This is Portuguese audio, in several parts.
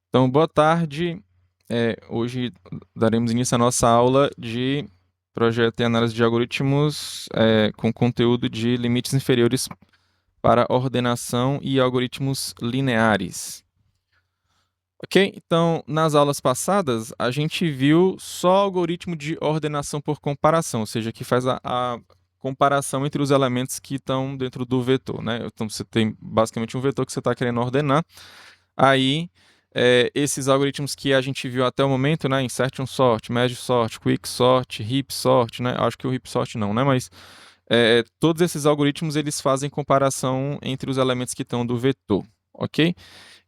Então, boa tarde. Hoje daremos início à nossa aula de projeto e análise de algoritmos com conteúdo de limites inferiores para ordenação e algoritmos lineares. Ok? Então, nas aulas passadas, a gente viu só algoritmo de ordenação por comparação, ou seja, que faz a comparação entre os elementos que estão dentro do vetor, né? Então, você tem basicamente um vetor que você está querendo ordenar. Aí, esses algoritmos que a gente viu até o momento, né, insertion sort, merge sort, quick sort, heap sort, né, acho que o heap sort não, né, mas todos esses algoritmos eles fazem comparação entre os elementos que estão do vetor, ok?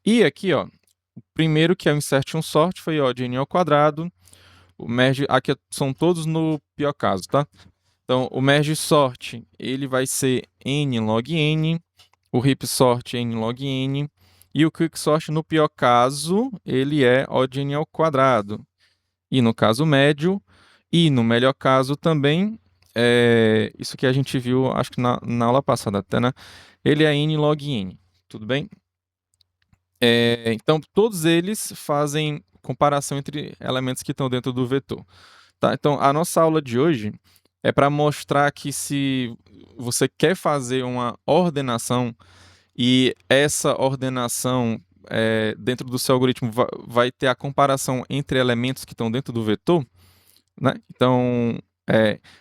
E aqui, ó, o primeiro que é o insertion sort foi ó, de n ao quadrado, o merge, aqui são todos no pior caso, tá? Então, o merge sort, ele vai ser n log n, o heap sort n log n, e o quicksort, no pior caso, ele é O de n ao quadrado. E no caso médio, e no melhor caso também, isso que a gente viu, acho que na aula passada até, né? Ele é n log n, tudo bem? Então, todos eles fazem comparação entre elementos que estão dentro do vetor. Tá? Então, a nossa aula de hoje é para mostrar que se você quer fazer uma ordenação e essa ordenação dentro do seu algoritmo vai ter a comparação entre elementos que estão dentro do vetor, né? Então,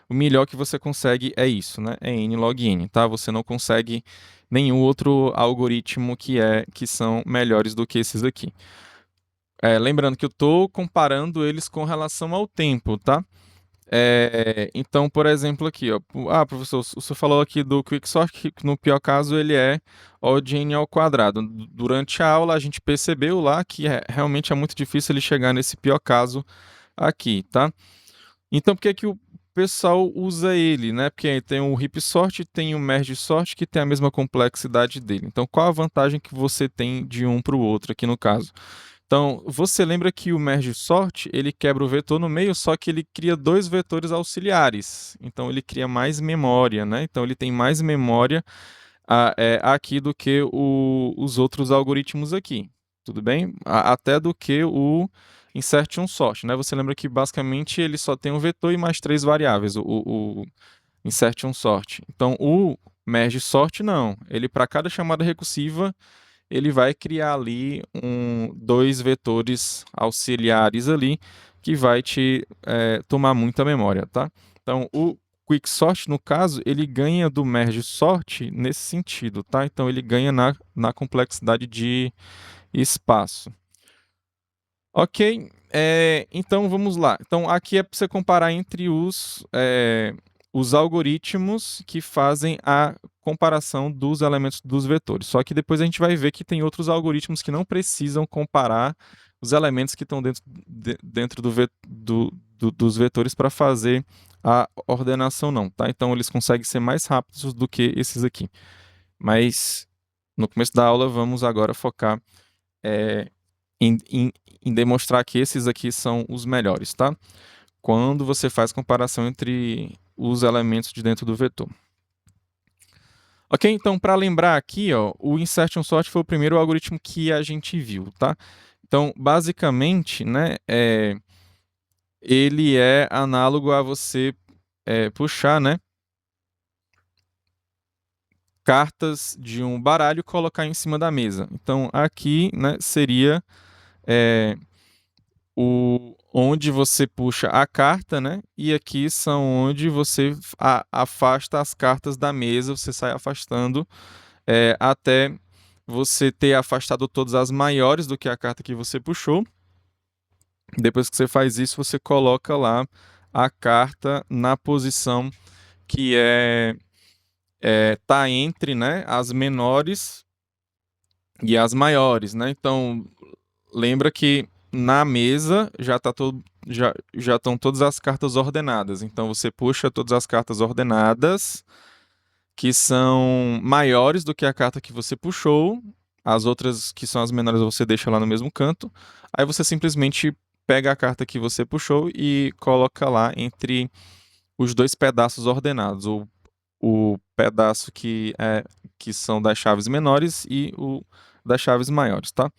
o melhor que você consegue é isso, né? É n log n, tá? Você não consegue nenhum outro algoritmo que são melhores do que esses aqui. Lembrando que eu estou comparando eles com relação ao tempo, tá? Então, por exemplo, aqui, ó. Professor, o senhor falou aqui do quicksort, que no pior caso ele é O de n ao quadrado. Durante a aula a gente percebeu lá que realmente é muito difícil ele chegar nesse pior caso aqui, tá? Então, por que que o pessoal usa ele, né? Porque tem o heap sort e tem o merge sort que tem a mesma complexidade dele. Então, qual a vantagem que você tem de um para o outro aqui no caso? Então, você lembra que o merge sort, ele quebra o vetor no meio, só que ele cria dois vetores auxiliares. Então, ele cria mais memória, né? Então, ele tem mais memória aqui do que os outros algoritmos aqui. Tudo bem? Até do que o insertion sort, né? Você lembra que basicamente ele só tem um vetor e mais três variáveis, o insertion sort. Então, o merge sort não. Ele, para cada chamada recursiva, ele vai criar ali dois vetores auxiliares ali que vai te tomar muita memória, tá? Então, o quicksort, no caso, ele ganha do merge sort nesse sentido, tá? Então, ele ganha na complexidade de espaço. Ok, então vamos lá. Então, aqui é para você comparar entre os algoritmos que fazem a comparação dos elementos dos vetores. Só que depois a gente vai ver que tem outros algoritmos que não precisam comparar os elementos que estão dentro dos vetores para fazer a ordenação, não, tá? Então, eles conseguem ser mais rápidos do que esses aqui. Mas, no começo da aula, vamos agora focar em demonstrar que esses aqui são os melhores, tá? Quando você faz comparação entre os elementos de dentro do vetor. Ok, então para lembrar aqui, ó, o insertion sort foi o primeiro algoritmo que a gente viu, tá? Então, basicamente, né, ele é análogo a você puxar, né, cartas de um baralho e colocar em cima da mesa. Então, aqui, né, seria onde você puxa a carta, né? E aqui são onde você afasta as cartas da mesa, você sai afastando até você ter afastado todas as maiores do que a carta que você puxou. Depois que você faz isso, você coloca lá a carta na posição que tá entre, né, as menores e as maiores, né? Então, lembra que na mesa já estão todas as cartas ordenadas. Então você puxa todas as cartas ordenadas que são maiores do que a carta que você puxou. As outras que são as menores você deixa lá no mesmo canto. Aí você simplesmente pega a carta que você puxou e coloca lá entre os dois pedaços ordenados. O pedaço que são das chaves menores e o das chaves maiores, tá?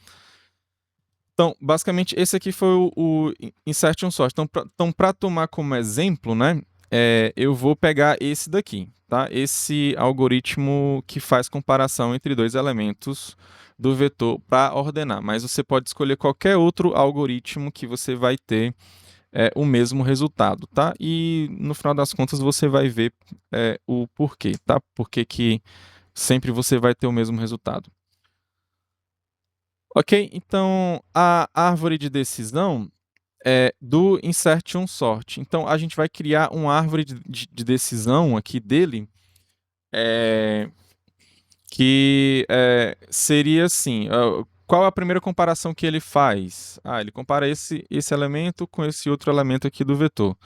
Então, basicamente, esse aqui foi o Insertion Sort. Então, para tomar como exemplo, né, eu vou pegar esse daqui, tá? Esse algoritmo que faz comparação entre dois elementos do vetor para ordenar. Mas você pode escolher qualquer outro algoritmo que você vai ter o mesmo resultado, tá? E no final das contas você vai ver o porquê, tá? Porque que sempre você vai ter o mesmo resultado. Ok, então a árvore de decisão é do Insertion Sort. Então a gente vai criar uma árvore de decisão aqui dele, que seria assim. Qual a primeira comparação que ele faz? Ele compara esse elemento com esse outro elemento aqui do vetor.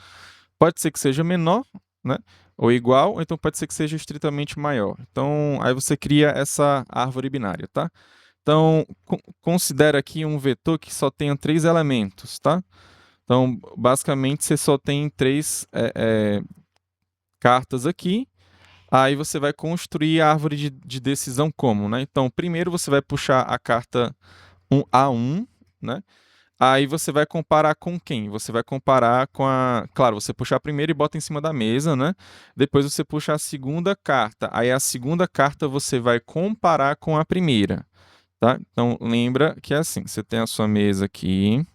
Pode ser que seja menor, né? Ou igual, ou então pode ser que seja estritamente maior. Então, aí você cria essa árvore binária, tá? Então, considera aqui um vetor que só tenha 3 elementos, tá? Então, basicamente, você só tem 3 cartas aqui. Aí você vai construir a árvore de decisão como, né? Então, primeiro você vai puxar a carta A1, né? Aí você vai comparar com quem? Você vai comparar com a... Claro, você puxa a primeira e bota em cima da mesa, né? Depois você puxa a segunda carta. Aí a segunda carta você vai comparar com a primeira, tá? Então, lembra que é assim, você tem a sua mesa aqui.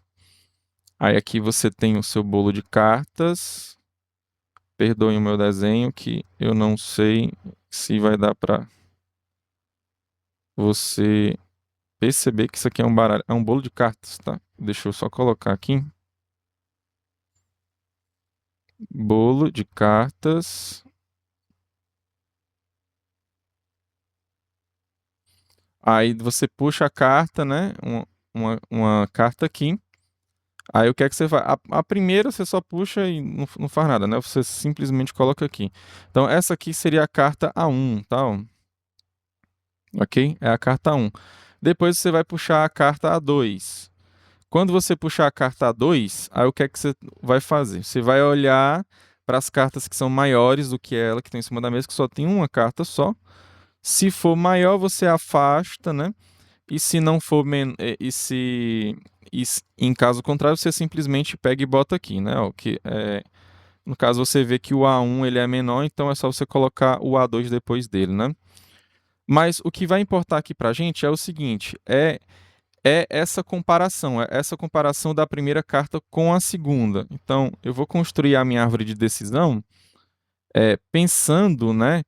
Aí aqui você tem o seu bolo de cartas. Perdoem o meu desenho que eu não sei se vai dar para você perceber que isso aqui é um baralho, é um bolo de cartas, tá? Deixa eu só colocar aqui. Bolo de cartas. Aí você puxa a carta, né? Uma carta aqui. Aí o que é que você faz? A primeira você só puxa e não faz nada, né? Você simplesmente coloca aqui. Então essa aqui seria a carta A1, tá? Ok? É a carta A1. Depois você vai puxar a carta A2. Quando você puxar a carta A2, aí o que é que você vai fazer? Você vai olhar para as cartas que são maiores do que ela, que estão em cima da mesa, que só tem uma carta só. Se for maior, você afasta, né? E se não for em caso contrário, você simplesmente pega e bota aqui, né? No caso você vê que o A1 ele é menor, então é só você colocar o A2 depois dele, né? Mas o que vai importar aqui pra gente é o seguinte, é essa comparação da primeira carta com a segunda. Então, eu vou construir a minha árvore de decisão pensando, né,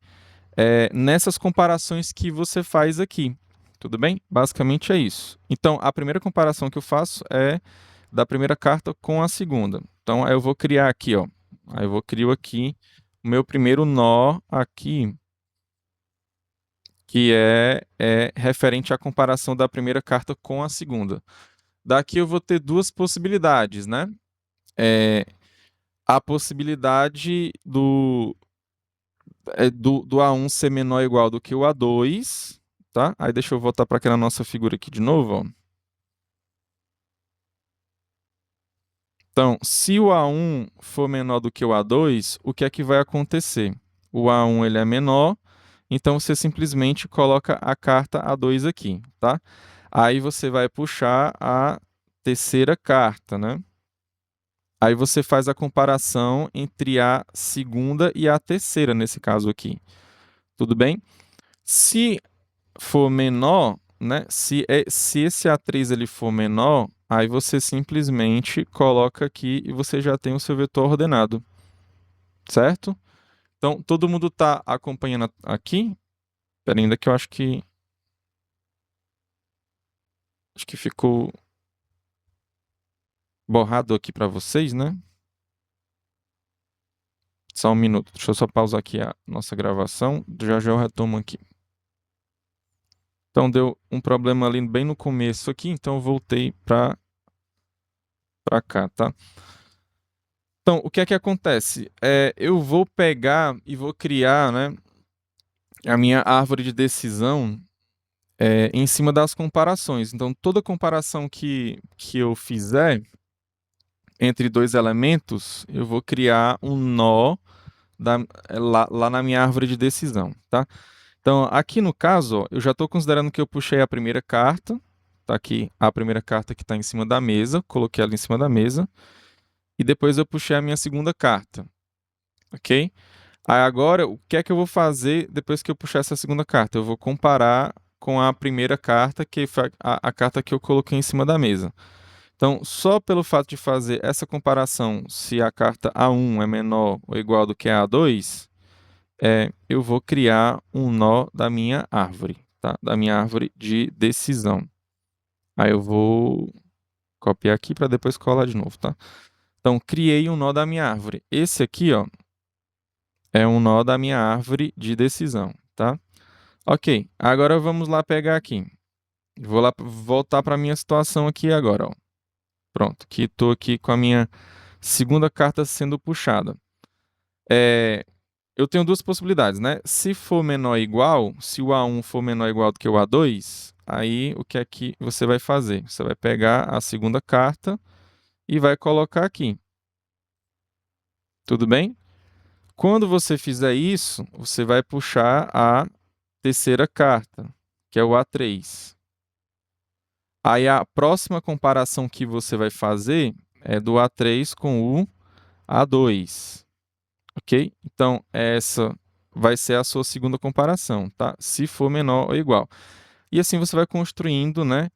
nessas comparações que você faz aqui. Tudo bem? Basicamente é isso. Então, a primeira comparação que eu faço é da primeira carta com a segunda. Então, aí eu vou criar aqui, ó. Aí eu vou criar aqui o meu primeiro nó aqui, que é referente à comparação da primeira carta com a segunda. Daqui eu vou ter duas possibilidades, né? A possibilidade do A1 ser menor ou igual do que o A2, tá? Aí deixa eu voltar para aquela nossa figura aqui de novo, ó. Então, se o A1 for menor do que o A2, o que é que vai acontecer? O A1 ele é menor, então você simplesmente coloca a carta A2 aqui, tá? Aí você vai puxar a terceira carta, né? Aí você faz a comparação entre a segunda e a terceira, nesse caso aqui. Tudo bem? Se for menor, né? Se esse A3 ele for menor, aí você simplesmente coloca aqui e você já tem o seu vetor ordenado. Certo? Então, todo mundo está acompanhando aqui? Espera ainda que eu acho que ficou borrado aqui para vocês, né? Só um minuto. Deixa eu só pausar aqui a nossa gravação. Já já eu retomo aqui. Então deu um problema ali bem no começo aqui, então eu voltei para cá, tá? Então, o que é que acontece? Eu vou pegar e vou criar, né, a minha árvore de decisão em cima das comparações. Então, toda comparação que eu fizer entre dois elementos, eu vou criar um nó lá na minha árvore de decisão, tá? Então, aqui no caso, ó, eu já estou considerando que eu puxei a primeira carta, tá aqui a primeira carta que está em cima da mesa, coloquei ela em cima da mesa, e depois eu puxei a minha segunda carta, ok? Aí agora, o que é que eu vou fazer depois que eu puxar essa segunda carta? Eu vou comparar com a primeira carta, que foi a carta que eu coloquei em cima da mesa. Então, só pelo fato de fazer essa comparação, se a carta A1 é menor ou igual do que a A2, eu vou criar um nó da minha árvore, tá? Da minha árvore de decisão. Aí eu vou copiar aqui para depois colar de novo, tá? Então, criei um nó da minha árvore. Esse aqui, ó, é um nó da minha árvore de decisão, tá? Ok, agora vamos lá pegar aqui. Vou lá voltar para minha situação aqui agora, ó. Pronto, que estou aqui com a minha segunda carta sendo puxada. Eu tenho duas possibilidades, né? Se for menor ou igual, se o A1 for menor ou igual do que o A2, aí o que é que você vai fazer? Você vai pegar a segunda carta e vai colocar aqui. Tudo bem? Quando você fizer isso, você vai puxar a terceira carta, que é o A3. Aí a próxima comparação que você vai fazer é do A3 com o A2, ok? Então, essa vai ser a sua segunda comparação, tá? Se for menor ou igual. E assim você vai construindo, né,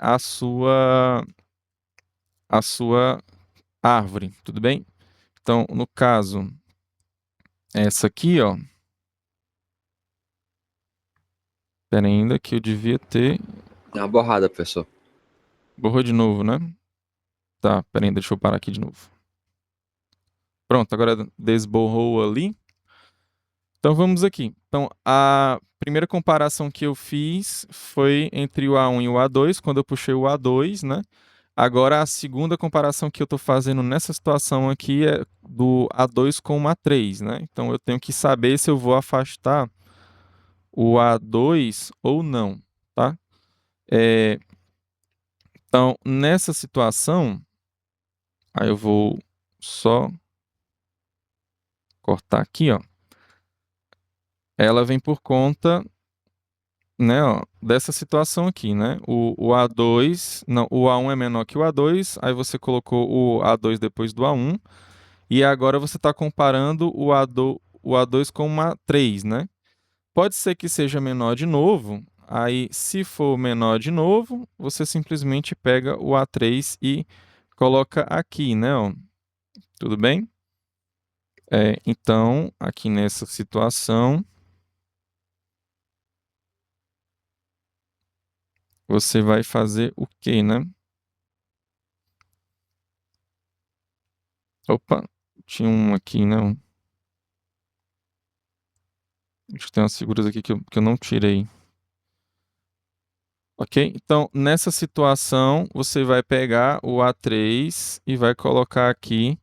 a sua árvore, tudo bem? Então, no caso, essa aqui, ó. Pera ainda que eu devia ter... Dá uma borrada, professor. Borrou de novo, né? Tá, pera ainda, deixa eu parar aqui de novo. Pronto, agora desborrou ali. Então vamos aqui. Então a primeira comparação que eu fiz foi entre o A1 e o A2, quando eu puxei o A2, né? Agora a segunda comparação que eu estou fazendo nessa situação aqui é do A2 com o A3, né? Então eu tenho que saber se eu vou afastar o A2 ou não, tá? Então nessa situação, aí eu vou só cortar aqui, ó. Ela vem por conta, né, ó, dessa situação aqui, né? O A2, não, o A1 é menor que o A2, aí você colocou o A2 depois do A1, e agora você está comparando o A2 com o A3, né? Pode ser que seja menor de novo, aí se for menor de novo, você simplesmente pega o A3 e coloca aqui, né, ó. Tudo bem? Então, aqui nessa situação, você vai fazer o quê, né? Opa, tinha um aqui, né? Acho que tem umas figuras aqui que eu não tirei. Ok? Então, nessa situação, você vai pegar o A3 e vai colocar aqui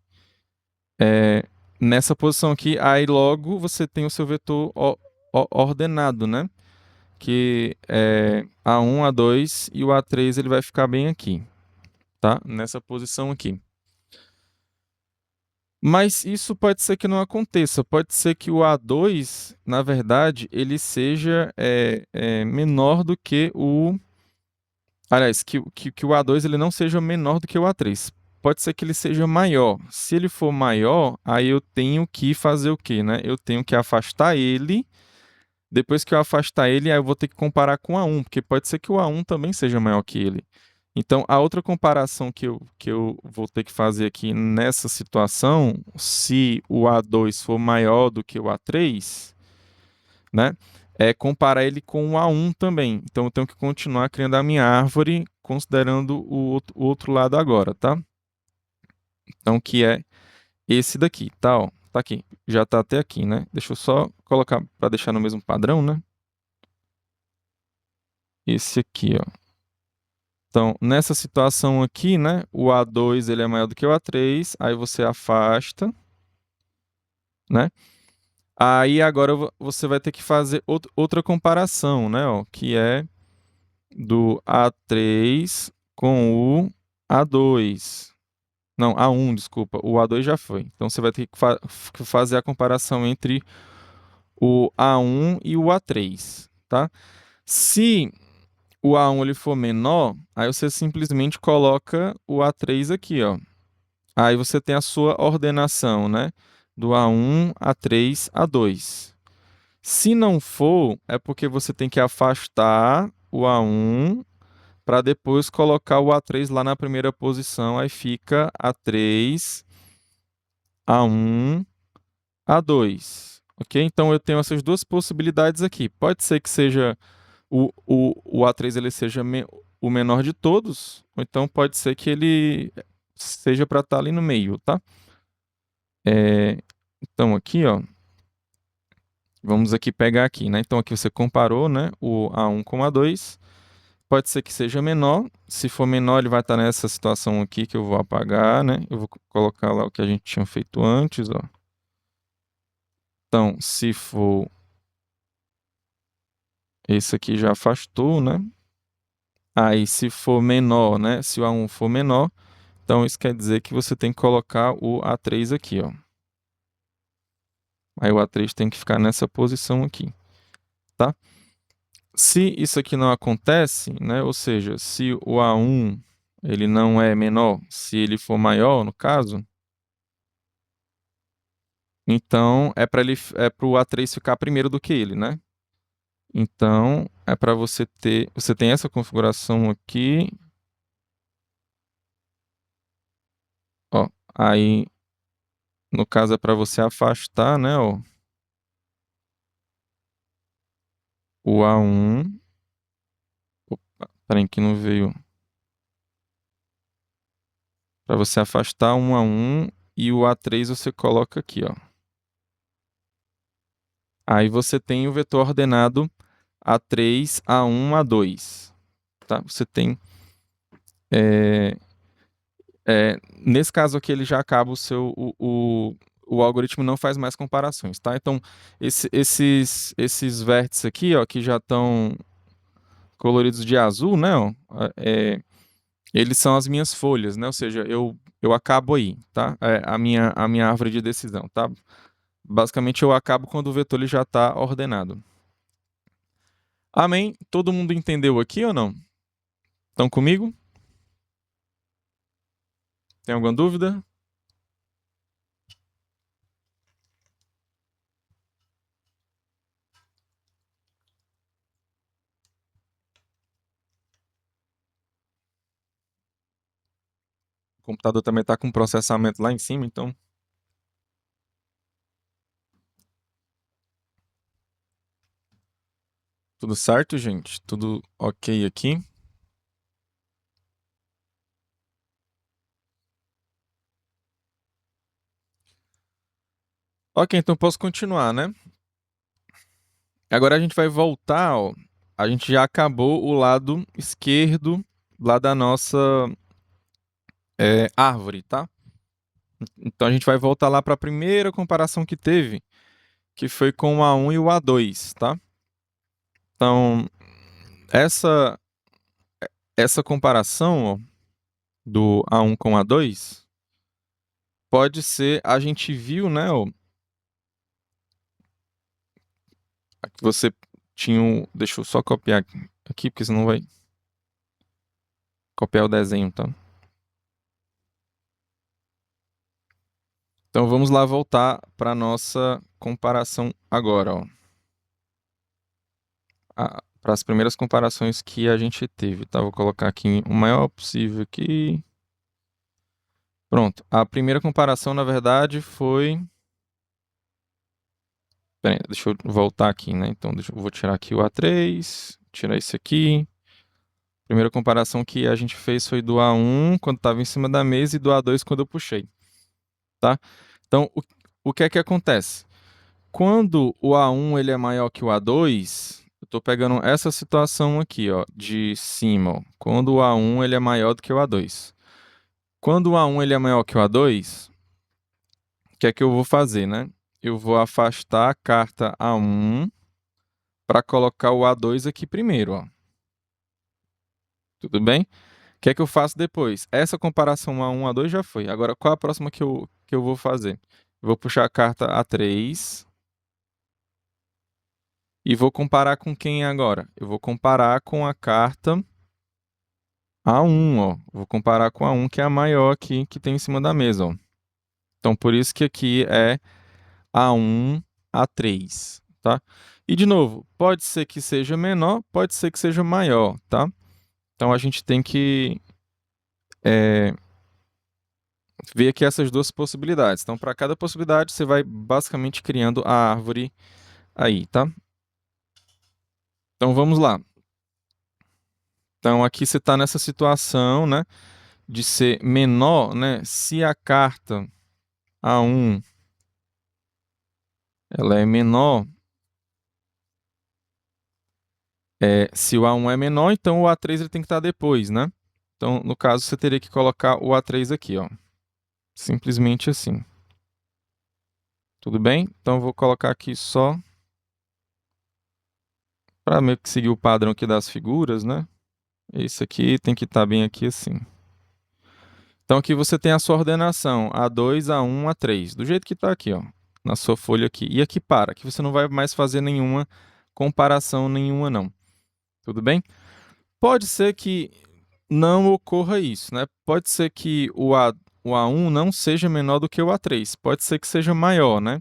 nessa posição aqui. Aí logo você tem o seu vetor ordenado, né? Que é A1, A2 e o A3 ele vai ficar bem aqui, tá? Nessa posição aqui. Mas isso pode ser que não aconteça. Pode ser que o A2, na verdade, ele seja menor do que o... Aliás, que o A2 ele não seja menor do que o A3. Pode ser que ele seja maior. Se ele for maior, aí eu tenho que fazer o quê, né? Eu tenho que afastar ele. Depois que eu afastar ele, aí eu vou ter que comparar com o A1, porque pode ser que o A1 também seja maior que ele. Então, a outra comparação que eu vou ter que fazer aqui nessa situação, se o A2 for maior do que o A3, né, é comparar ele com o A1 também. Então, eu tenho que continuar criando a minha árvore, considerando o outro lado agora, tá? Então, que é esse daqui, tá? Ó, tá aqui. Já tá até aqui, né? Deixa eu só colocar para deixar no mesmo padrão, né? Esse aqui, ó. Então, nessa situação aqui, né, o A2 ele é maior do que o A3, aí você afasta, né? Aí agora você vai ter que fazer outra comparação, né, ó, que é do A3 com o A2. Não, A1, desculpa, o A2 já foi. Então você vai ter que fazer a comparação entre o A1 e o A3, tá? Se o A1 ele for menor, aí você simplesmente coloca o A3 aqui, ó. Aí você tem a sua ordenação, né? Do A1, A3, A2. Se não for, é porque você tem que afastar o A1 para depois colocar o A3 lá na primeira posição. Aí fica A3, A1, A2. Ok? Então eu tenho essas duas possibilidades aqui. Pode ser que seja o A3 ele seja o menor de todos, ou então pode ser que ele seja para estar ali no meio, tá? Então aqui, ó, vamos aqui pegar aqui, né? Então aqui você comparou, né, o A1 com o A2. Pode ser que seja menor. Se for menor, ele vai estar nessa situação aqui que eu vou apagar, né? Eu vou colocar lá o que a gente tinha feito antes, ó. Então, se for esse aqui já afastou, né? Aí, se for menor, né? Se o A1 for menor, então isso quer dizer que você tem que colocar o A3 aqui, ó. Aí o A3 tem que ficar nessa posição aqui, tá? Se isso aqui não acontece, né? Ou seja, se o A1 ele não é menor, se ele for maior, no caso, então é para o A3 ficar primeiro do que ele, né? Então é para você tem essa configuração aqui, ó. Aí no caso é para você afastar, né, ó, o A1. Opa, peraí que não veio. Para você afastar um A1 e o A3 você coloca aqui, ó. Aí você tem o vetor ordenado A3, A1, A2, tá? Você tem nesse caso aqui ele já acaba o algoritmo não faz mais comparações, tá? Então esses vértices aqui, ó, que já estão coloridos de azul, né, ó, eles são as minhas folhas, né? Ou seja, eu acabo aí, tá? A minha árvore de decisão, tá? Basicamente eu acabo quando o vetor ele já está ordenado. Amém? Todo mundo entendeu aqui ou não? Estão comigo? Tem alguma dúvida? O computador também está com processamento lá em cima, então tudo certo, gente? Tudo ok aqui? Ok, então posso continuar, né? Agora a gente vai voltar, ó. A gente já acabou o lado esquerdo lá da nossa árvore, tá? Então a gente vai voltar lá para a primeira comparação que teve, que foi com o A1 e o A2, tá? Então, essa essa comparação, ó, do A1 com o A2 pode ser, a gente viu, né, ó, que você tinha deixa eu só copiar aqui, porque senão vai copiar o desenho, tá? Então vamos lá voltar para nossa comparação agora, ó. Para as primeiras comparações que a gente teve, tá? Vou colocar aqui o maior possível aqui. Pronto. A primeira comparação, na verdade, foi. Pera aí, deixa eu voltar aqui, né? Então, eu vou tirar aqui o A3, tirar esse aqui. Primeira comparação que a gente fez foi do A1 quando estava em cima da mesa e do A2 quando eu puxei, tá? Então, o que é que acontece? Quando o A1 ele é maior que o A2, eu estou pegando essa situação aqui, ó, de cima, ó. Quando o A1 ele é maior do que o A2. Quando o A1 ele é maior que o A2, o que é que eu vou fazer, né? Eu vou afastar a carta A1 para colocar o A2 aqui primeiro, ó. Tudo bem? O que é que eu faço depois? Essa comparação A1, A2 já foi. Agora, qual a próxima que eu vou fazer? Eu vou puxar a carta A3 E vou comparar com quem agora? Eu vou comparar com a carta A1, ó. Vou comparar com a A1, que é a maior aqui que tem em cima da mesa, ó. Então, por isso que aqui é A1, A3, tá? E, de novo, pode ser que seja menor, pode ser que seja maior, tá? Então, a gente tem que ver aqui essas duas possibilidades. Então, para cada possibilidade, você vai basicamente criando a árvore aí, tá? Então, vamos lá. Então, aqui você está nessa situação, né, de ser menor, né? Se a carta A1 ela é menor, se o A1 é menor, então o A3 ele tem que estar depois, né? Então, no caso, você teria que colocar o A3 aqui, ó. Simplesmente assim. Tudo bem? Então, eu vou colocar aqui só para meio que seguir o padrão aqui das figuras, né? Esse aqui tem que estar bem aqui assim. Então, aqui você tem a sua ordenação A2, A1, A3, do jeito que está aqui, ó, na sua folha aqui. E aqui para, que você não vai mais fazer nenhuma comparação nenhuma, não. Tudo bem? Pode ser que não ocorra isso, né? Pode ser que o A1 não seja menor do que o A3. Pode ser que seja maior, né?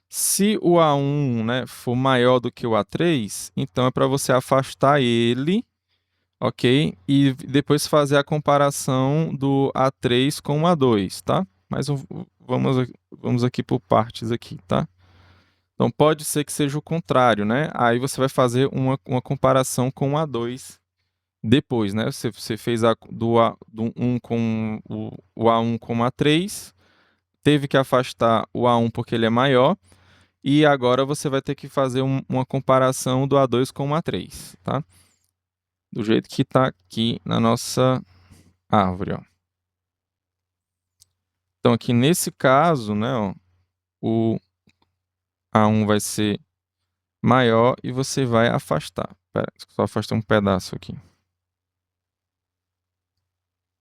Se o A1, né, for maior do que o A3, então é para você afastar ele, ok? E depois fazer a comparação do A3 com o A2, tá? Mas vamos aqui por partes aqui, tá? Então pode ser que seja o contrário, né? Aí você vai fazer uma comparação com o A2 depois, né? Você fez do 1 com o A1 com o A3, teve que afastar o A1 porque ele é maior, e agora você vai ter que fazer uma comparação do A2 com o A3, tá? Do jeito que está aqui na nossa árvore, ó. Então aqui nesse caso, né, ó, o A1 vai ser maior e você vai afastar. Pera, só afastei um pedaço aqui.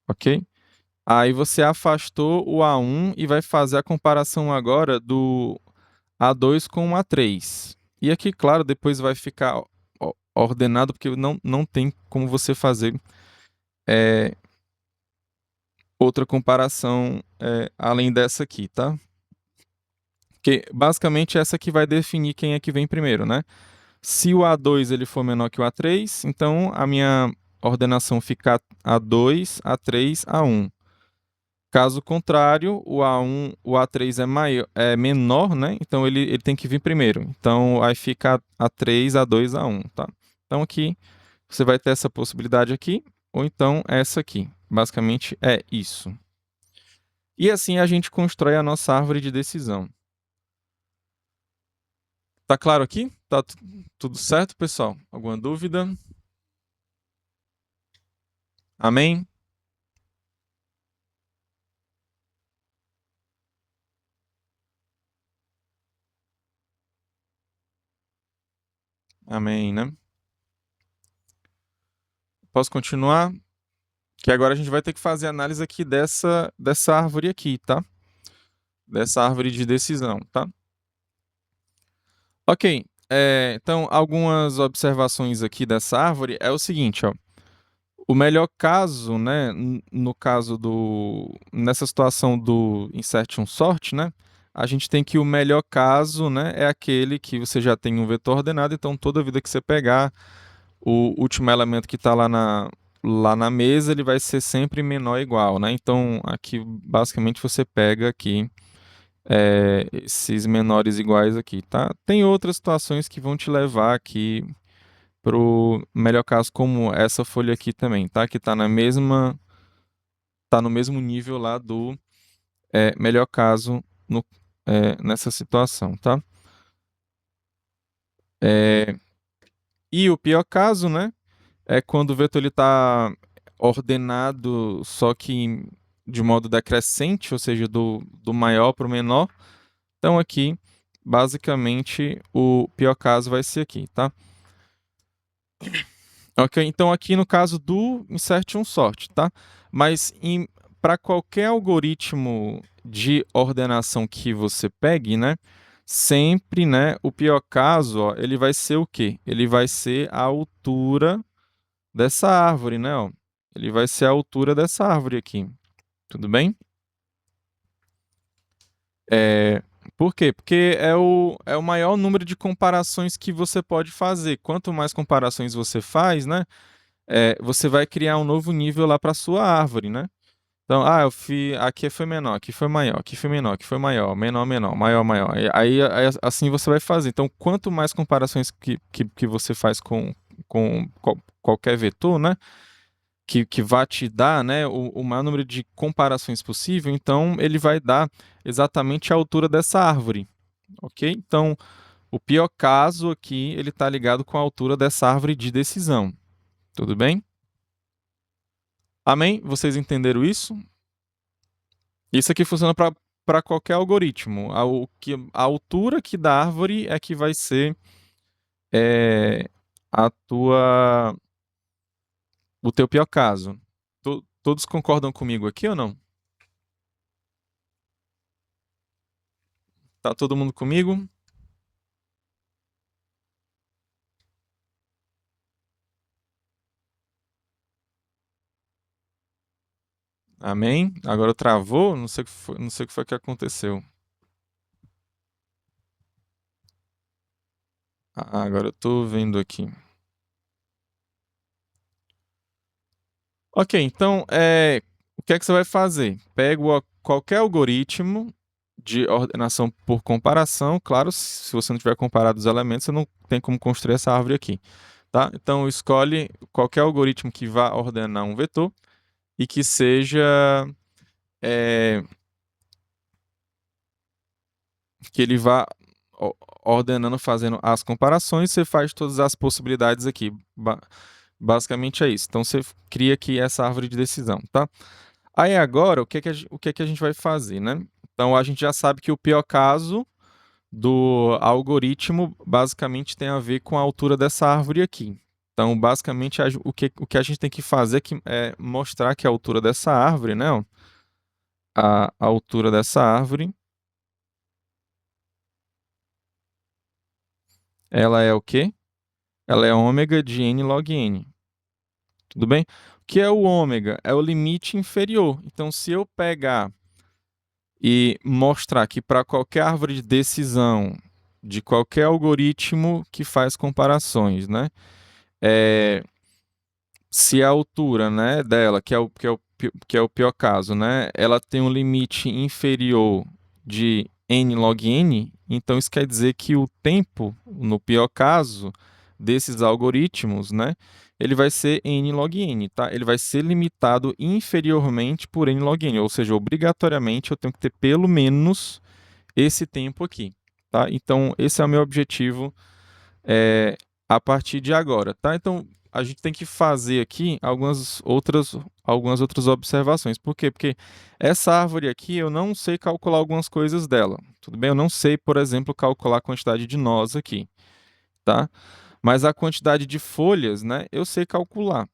Ok? Aí você afastou o A1 e vai fazer a comparação agora do A2 com o A3. E aqui, claro, depois vai ficar ordenado, porque não tem como você fazer outra comparação além dessa aqui, tá? Porque basicamente essa aqui vai definir quem é que vem primeiro, né? Se o A2 ele for menor que o A3, então a minha ordenação fica A2, A3, A1. Caso contrário, o A1, o A3 é menor, né? Então ele tem que vir primeiro. Então aí fica A3, A2, A1, tá? Então aqui você vai ter essa possibilidade aqui, ou então essa aqui. Basicamente é isso. E assim a gente constrói a nossa árvore de decisão. Tá claro aqui? Tá tudo certo, pessoal? Alguma dúvida? Amém? Amém, né? Posso continuar? Que agora a gente vai ter que fazer análise aqui dessa árvore aqui, tá? Dessa árvore de decisão, tá? Ok, então algumas observações aqui dessa árvore é o seguinte, ó. O melhor caso, né, no caso nessa situação do insertion sort, né, a gente tem que o melhor caso, né, é aquele que você já tem um vetor ordenado, então toda vida que você pegar o último elemento que está lá na mesa, ele vai ser sempre menor ou igual, né? Então aqui basicamente você pega aqui esses menores iguais aqui, tá? Tem outras situações que vão te levar aqui pro melhor caso, como essa folha aqui também, tá? Que tá no mesmo nível lá do melhor caso nessa situação, tá? E o pior caso, né? É quando o vetor está ordenado, só que de modo decrescente, ou seja, do maior para o menor. Então aqui, basicamente, o pior caso vai ser aqui, tá? Ok, então aqui no caso do insertion sort, tá? Mas para qualquer algoritmo de ordenação que você pegue, né? sempre, né, o pior caso, ó, ele vai ser o quê? Ele vai ser a altura dessa árvore, né, ó. Ele vai ser a altura dessa árvore aqui, tudo bem? É, por quê? Porque é o maior número de comparações que você pode fazer. Quanto mais comparações você faz, né, você vai criar um novo nível lá para sua árvore, né? Então, eu fiz, aqui foi menor, aqui foi maior, aqui foi menor, aqui foi maior, menor, menor, maior, maior. Aí, assim você vai fazer. Então, quanto mais comparações que você faz com qualquer vetor, né? Que vai te dar, né, o maior número de comparações possível, então ele vai dar exatamente a altura dessa árvore, ok? Então, o pior caso aqui, ele está ligado com a altura dessa árvore de decisão, tudo bem? Amém? Vocês entenderam isso? Isso aqui funciona para qualquer algoritmo. A altura que da árvore é que vai ser é, a tua, o teu pior caso. Todos concordam comigo aqui ou não? Tá todo mundo comigo? Amém? Agora travou? Não sei o que foi, não sei o que foi que aconteceu. Agora eu tô vendo aqui. Ok, então o que é que você vai fazer? Pega qualquer algoritmo de ordenação por comparação. Claro, se você não tiver comparado os elementos, você não tem como construir essa árvore aqui, tá? Então escolhe qualquer algoritmo que vá ordenar um vetor e que seja é, que ele vá ordenando, fazendo as comparações. Você faz todas as possibilidades aqui. Basicamente é isso. Então você cria aqui essa árvore de decisão, tá? Aí agora, o que é que a gente vai fazer, né? Então a gente já sabe que o pior caso do algoritmo basicamente tem a ver com a altura dessa árvore aqui. Então, basicamente, o que a gente tem que fazer é mostrar que a altura dessa árvore, né? Ó, a altura dessa árvore, ela é o quê? Ela é ômega de n log n. Tudo bem? O que é o ômega? É o limite inferior. Então, se eu pegar e mostrar que para qualquer árvore de decisão de qualquer algoritmo que faz comparações, né? É, se a altura, né, dela, que é o pior caso, né, ela tem um limite inferior de n log n, então isso quer dizer que o tempo, no pior caso, desses algoritmos, né, ele vai ser n log n, tá? Ele vai ser limitado inferiormente por n log n, ou seja, obrigatoriamente eu tenho que ter pelo menos esse tempo aqui, tá? Então, esse é o meu objetivo é, a partir de agora, tá? Então, a gente tem que fazer aqui algumas outras observações. Por quê? Porque essa árvore aqui, eu não sei calcular algumas coisas dela. Tudo bem? Eu não sei, por exemplo, calcular a quantidade de nós aqui, tá? Mas a quantidade de folhas, né, eu sei calcular.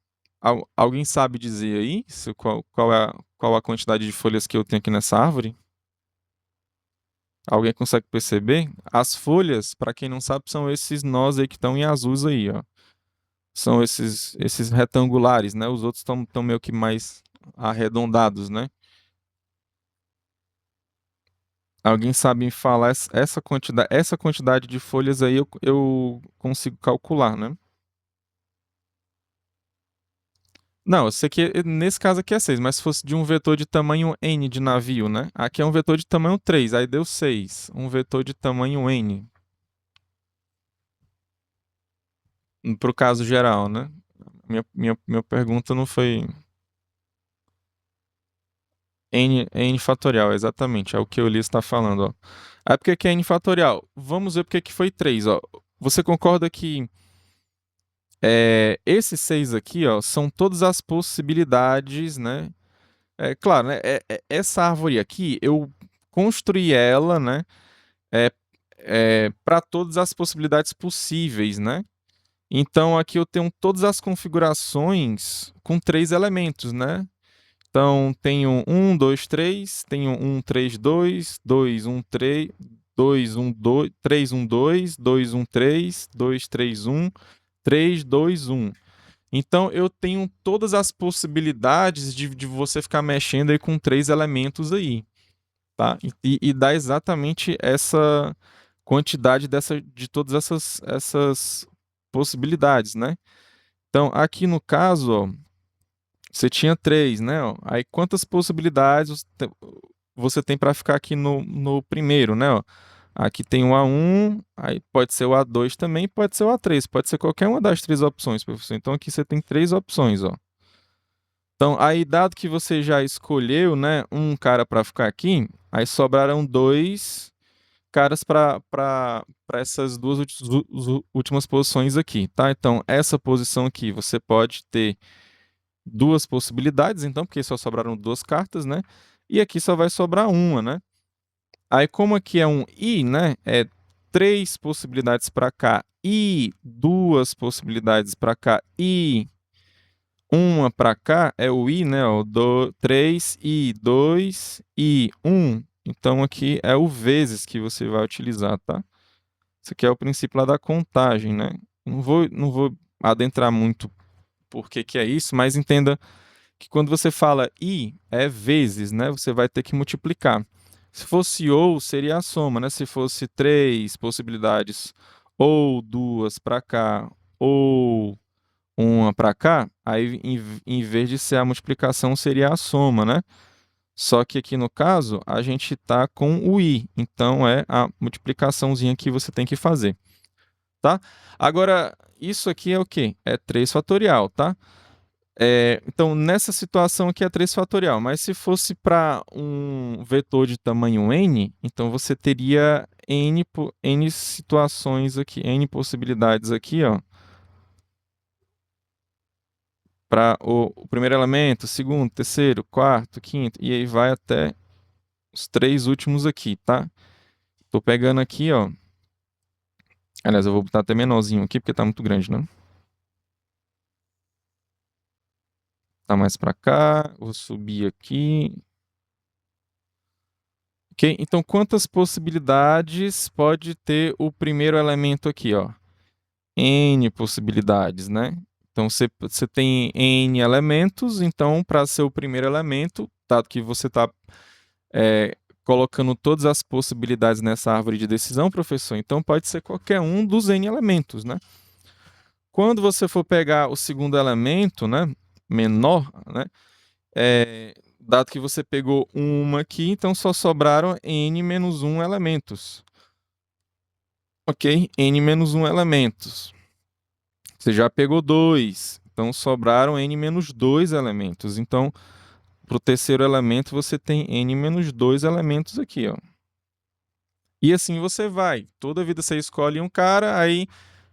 Alguém sabe dizer aí qual a quantidade de folhas que eu tenho aqui nessa árvore? Alguém consegue perceber? As folhas, para quem não sabe, são esses nós aí que estão em azuis aí, ó. São esses retangulares, né? Os outros estão meio que mais arredondados, né? Alguém sabe me falar essa quantidade de folhas aí eu consigo calcular, né? Não, eu sei que nesse caso aqui é 6, mas se fosse de um vetor de tamanho n de navio, né? Aqui é um vetor de tamanho 3, aí deu 6. Um vetor de tamanho n, para o caso geral, né? Minha pergunta não foi n fatorial, exatamente, é o que o Ulisses está falando, ó. Aí por que que é n fatorial? Vamos ver por que que foi 3, ó. Você concorda que esses 6 aqui, ó, são todas as possibilidades, né? É claro, né? Essa árvore aqui, eu construí ela, né? É, para todas as possibilidades possíveis, né? Então aqui eu tenho todas as configurações com 3 elementos, né? Então tenho 1, 2, 3, tenho 1, 3, 2, 2, 1, 3. 2, 1, 2, 3, 1, 2, 2, 1, 3, 2, 3, 1, 3, 2, 1. Então, eu tenho todas as possibilidades de você ficar mexendo aí com 3 elementos aí, tá? E dá exatamente essa quantidade de todas essas possibilidades, né? Então, aqui no caso, ó, você tinha 3, né? Ó, aí quantas possibilidades você tem para ficar aqui no primeiro, né? Ó? Aqui tem o A1, aí pode ser o A2 também, pode ser o A3, pode ser qualquer uma das 3 opções, professor. Então aqui você tem 3 opções, ó. Então, aí dado que você já escolheu, né, um cara para ficar aqui, aí sobraram 2 caras para essas duas últimas posições aqui, tá? Então, essa posição aqui você pode ter duas possibilidades, então, porque só sobraram 2 cartas, né? E aqui só vai sobrar uma, né? Aí, como aqui é um I, né? É 3 possibilidades para cá e 2 possibilidades para cá e uma para cá, é o I, né? Ó, 3 e 2 e 1. Então, aqui é o vezes que você vai utilizar, tá? Isso aqui é o princípio lá da contagem, né? Não vou adentrar muito por que é isso, mas entenda que quando você fala i, é vezes, né? Você vai ter que multiplicar. Se fosse ou, seria a soma, né? Se fosse 3 possibilidades, ou 2 para cá, ou uma para cá, aí em vez de ser a multiplicação, seria a soma, né? Só que aqui no caso, a gente está com o i, então é a multiplicaçãozinha que você tem que fazer, tá? Agora, isso aqui é o quê? É 3 fatorial, tá? Então, nessa situação aqui é 3 fatorial, mas se fosse para um vetor de tamanho n, então você teria n situações aqui, n possibilidades aqui, ó, para o primeiro elemento, segundo, terceiro, quarto, quinto, e aí vai até os 3 últimos aqui, tá? Tô pegando aqui, ó. Aliás, eu vou botar até menorzinho aqui, porque tá muito grande, né? Tá mais para cá, vou subir aqui. Ok, então quantas possibilidades pode ter o primeiro elemento aqui, ó? N possibilidades, né? Então você tem N elementos, então para ser o primeiro elemento, dado que você está colocando todas as possibilidades nessa árvore de decisão, professor, então pode ser qualquer um dos N elementos, né? Quando você for pegar o segundo elemento, né, menor, né, dado que você pegou uma aqui, então só sobraram N menos 1 elementos. Ok, N menos 1 elementos. Você já pegou 2, então sobraram N menos 2 elementos. Então, para o terceiro elemento, você tem N menos 2 elementos aqui, ó. E assim você vai. Toda vida você escolhe um cara, aí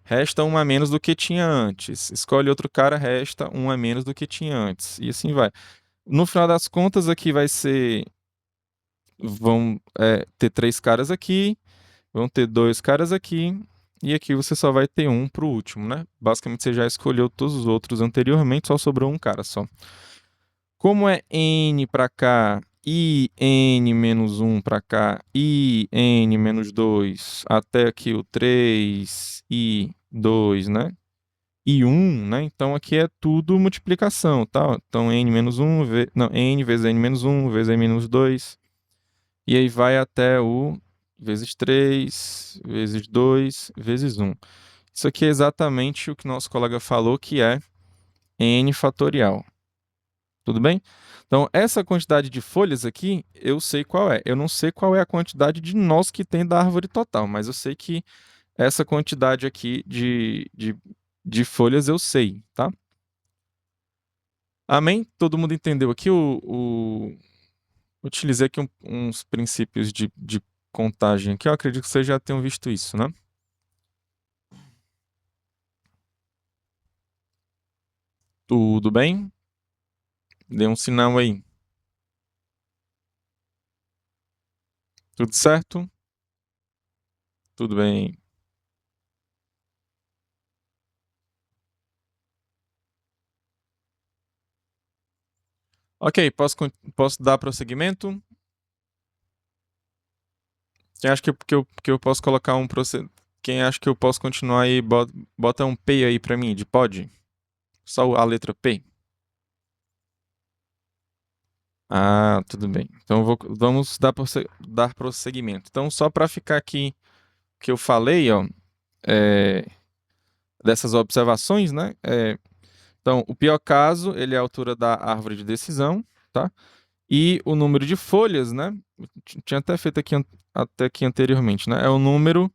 resta um a menos do que tinha antes. Escolhe outro cara, resta um a menos do que tinha antes. E assim vai. No final das contas, aqui vai ser. Vão ter 3 caras aqui, vão ter 2 caras aqui, e aqui você só vai ter um pro último, né? Basicamente você já escolheu todos os outros anteriormente, só sobrou um cara só. Como é n para cá e n menos 1 para cá e n menos 2, até aqui o 3 e 2, né? E 1, né? Então aqui é tudo multiplicação, tá? Então n menos 1, não, n vezes n menos 1 vezes n menos 2, e aí vai até o vezes 3, vezes 2, vezes 1. Isso aqui é exatamente o que nosso colega falou, que é n fatorial. Tudo bem? Então, essa quantidade de folhas aqui, eu sei qual é. Eu não sei qual é a quantidade de nós que tem da árvore total, mas eu sei que essa quantidade aqui de folhas eu sei, tá? Amém? Todo mundo entendeu aqui? Utilizei aqui uns princípios de contagem aqui. Eu acredito que vocês já tenham visto isso, né? Tudo bem? Dê um sinal aí. Tudo certo? Tudo bem. Ok, posso dar prosseguimento? Quem acha que eu posso colocar um Quem acha que eu posso continuar aí, bota um P aí pra mim, de pode? Só a letra P? Ah, tudo bem. Então vamos dar prosseguimento. Então, só para ficar aqui que eu falei, ó, é, dessas observações, né? Então, o pior caso, ele é a altura da árvore de decisão, tá? E o número de folhas, né? Tinha até feito aqui até aqui anteriormente, né? É o número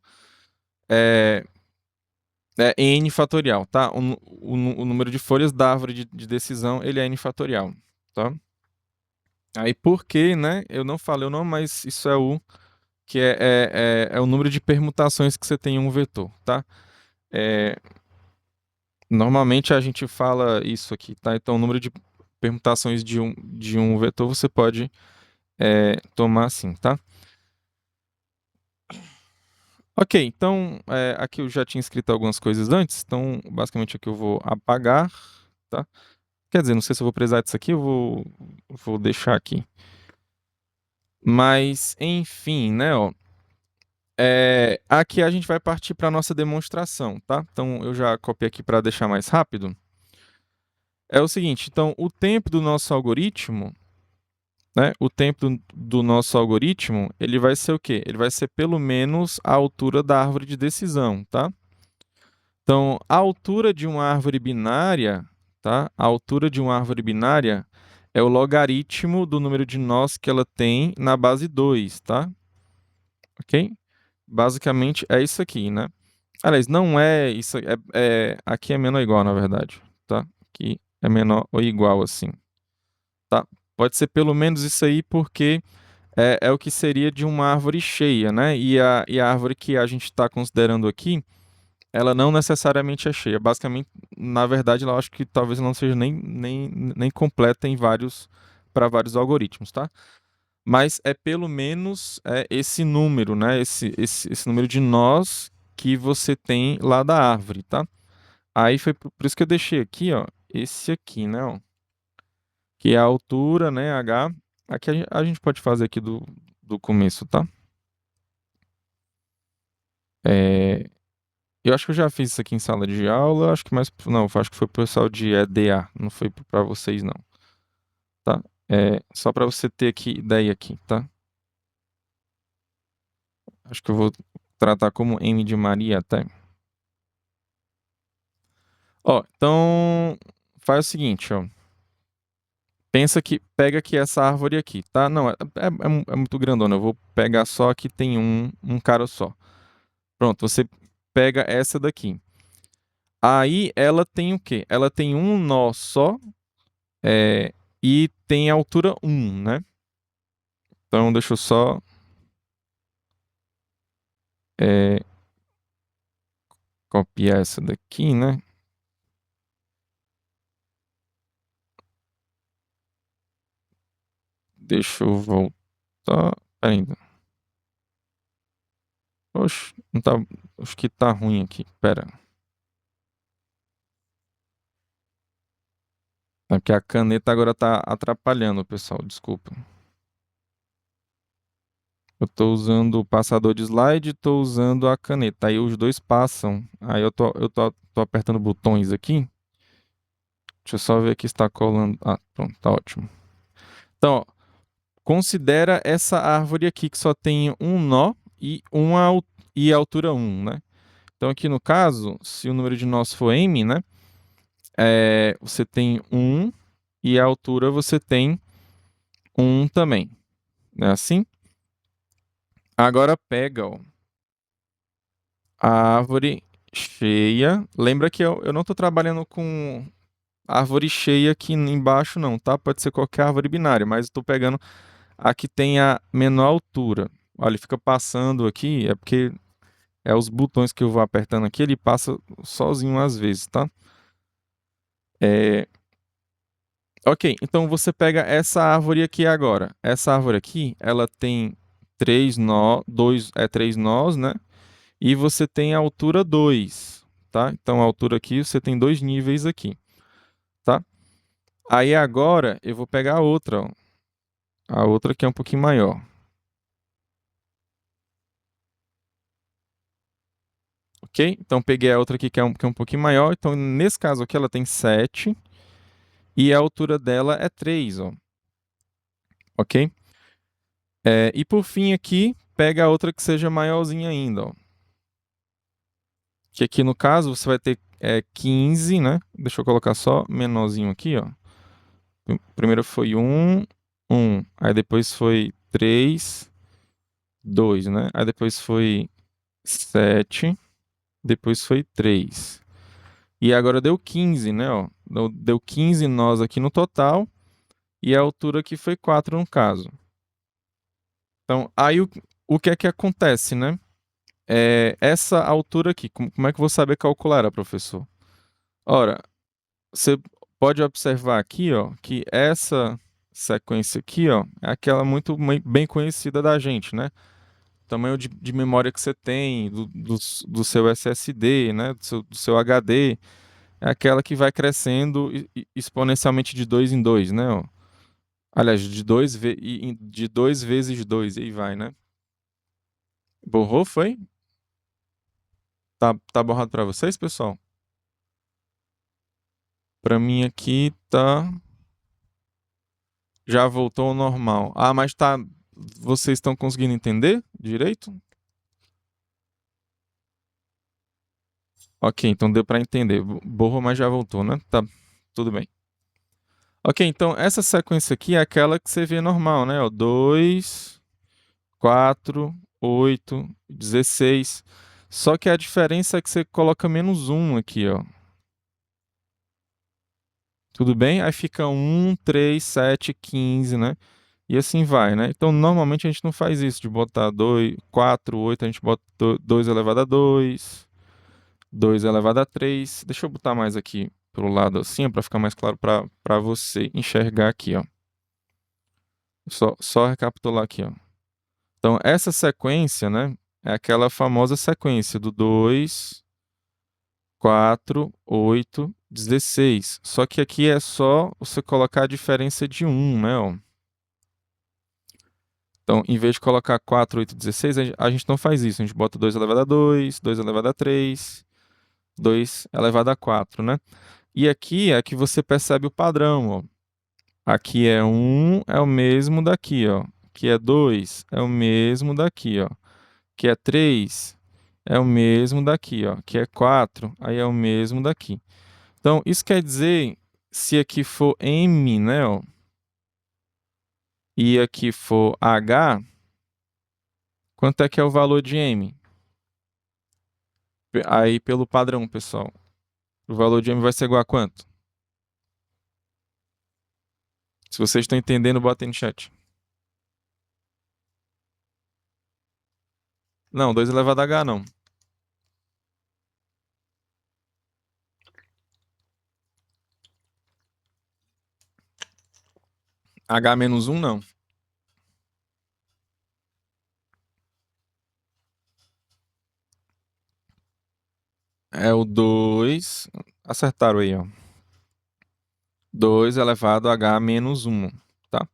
é, n fatorial, tá? O número de folhas da árvore de decisão, ele é n fatorial, tá? Aí por que, né? Eu não falei o nome, mas isso é o que é o número de permutações que você tem em um vetor, tá? É, normalmente a gente fala isso aqui, tá? Então, o número de permutações de um vetor você pode tomar assim, tá? Ok, então aqui eu já tinha escrito algumas coisas antes, então basicamente aqui eu vou apagar, tá? Quer dizer, não sei se eu vou precisar disso aqui, eu vou deixar aqui. Mas, enfim, né, ó. Aqui a gente vai partir para a nossa demonstração, tá? Então eu já copiei aqui para deixar mais rápido. É o seguinte, então o tempo do nosso algoritmo, né? O tempo do nosso algoritmo, ele vai ser o quê? Ele vai ser pelo menos a altura da árvore de decisão, tá? Então, a altura de uma árvore binária, tá? A altura de uma árvore binária é o logaritmo do número de nós que ela tem na base 2, tá? Ok? Basicamente é isso aqui, né? Aliás, não é isso. Aqui é menor ou igual, na verdade, tá? Aqui é menor ou igual, assim, tá? Pode ser pelo menos isso aí, porque é o que seria de uma árvore cheia, né? E a árvore que a gente está considerando aqui, ela não necessariamente é cheia. Basicamente, na verdade, eu acho que talvez não seja nem completa para vários algoritmos, tá? Mas é pelo menos esse número, né? Esse número de nós que você tem lá da árvore, tá? Aí foi por isso que eu deixei aqui, ó, esse aqui, né, ó, que é a altura, né, h. Aqui a gente pode fazer aqui do começo, tá? É, eu acho que eu já fiz isso aqui em sala de aula, acho que mais, não, acho que foi pro pessoal de EDA, não foi para vocês não, tá? Só para você ter aqui ideia aqui, tá? Acho que eu vou tratar como M de Maria até. Ó, então faz o seguinte, ó. Pensa que pega aqui essa árvore aqui, tá? Não, é muito grandona. Eu vou pegar só que tem um cara só. Pronto, você pega essa daqui. Aí ela tem o quê? Ela tem um nó só e tem altura 1, né? Então deixa eu só é, copiar essa daqui, né? Deixa eu voltar. Pera ainda. Oxe, não tá. Acho que tá ruim aqui. Pera. É porque a caneta agora tá atrapalhando, pessoal. Desculpa. Eu tô usando o passador de slide e tô usando a caneta. Aí os dois passam. Aí eu tô apertando botões aqui. Deixa eu só ver aqui se tá colando. Ah, pronto, tá ótimo. Então, ó, considera essa árvore aqui que só tem um nó e altura 1, né? Então aqui no caso, se o número de nós for m, né? Você tem 1 e a altura você tem 1 também. Não é assim? Agora pega, ó, a árvore cheia. Lembra que eu não estou trabalhando com árvore cheia aqui embaixo, não, tá? Pode ser qualquer árvore binária, mas estou pegando a que tem a menor altura. Olha, ele fica passando aqui, é porque os botões que eu vou apertando aqui, ele passa sozinho às vezes, tá? É... Ok, então você pega essa árvore aqui agora. Essa árvore aqui, ela tem três nós, né? E você tem a altura 2, tá? Então a altura aqui, você tem dois níveis aqui, tá? Aí agora eu vou pegar a outra, ó. A outra que é um pouquinho maior. Ok? Então, peguei a outra aqui que é um pouquinho maior. Então, nesse caso aqui, ela tem 7. E a altura dela é 3, ó. Ok? E por fim aqui, pega a outra que seja maiorzinha ainda, ó. Que aqui no caso você vai ter 15, né? Deixa eu colocar só menorzinho aqui, ó. Primeiro foi 1, 1. Aí depois foi 3, 2, né? Aí depois foi 7, depois foi 3. E agora deu 15, né? Ó. Deu 15 nós aqui no total. E a altura aqui foi 4 no caso. Então, aí o que é que acontece, né? Essa altura aqui, como é que eu vou saber calcular, professor? Ora, você pode observar aqui, ó, que essa sequência aqui, ó, é aquela muito bem conhecida da gente, né? Tamanho de memória que você tem, do seu SSD, né? Do seu HD, é aquela que vai crescendo exponencialmente de 2 em 2, né? Ó. Aliás, de 2 vezes 2, e aí vai, né? Borrou, foi? Tá borrado para vocês, pessoal? Para mim aqui tá. Já voltou ao normal. Ah, mas tá. Vocês estão conseguindo entender direito? Ok, então deu para entender. Borrou, mas já voltou, né? Tá, tudo bem. Ok, então essa sequência aqui é aquela que você vê normal, né? 2, 4, 8, 16. Só que a diferença é que você coloca menos 1 aqui, ó. Tudo bem? Aí fica 1, 3, 7, 15, né? E assim vai, né? Então, normalmente a gente não faz isso de botar 2, 4, 8, a gente bota 2 elevado a 2, 2 elevado a 3. Deixa eu botar mais aqui pro lado assim, para ficar mais claro para você enxergar aqui, ó. Só recapitular aqui, ó. Então, essa sequência, né, é aquela famosa sequência do 2, 4, 8, 16. Só que aqui é só você colocar a diferença de 1, né, ó. Então, em vez de colocar 4, 8, 16, a gente não faz isso. A gente bota 2 elevado a 2, 2 elevado a 3, 2 elevado a 4, né? E aqui é que você percebe o padrão, ó. Aqui é 1, é o mesmo daqui, ó. Aqui é 2, é o mesmo daqui, ó. Aqui é 3, é o mesmo daqui, ó. Aqui é 4, aí é o mesmo daqui. Então, isso quer dizer, se aqui for M, né, ó, e aqui for H, quanto é que é o valor de M? Aí, pelo padrão, pessoal, o valor de M vai ser igual a quanto? Se vocês estão entendendo, bota aí no chat. Não, 2 elevado a H não. H menos 1 não. É o 2. Acertaram aí, ó. 2 elevado a H menos 1, tá?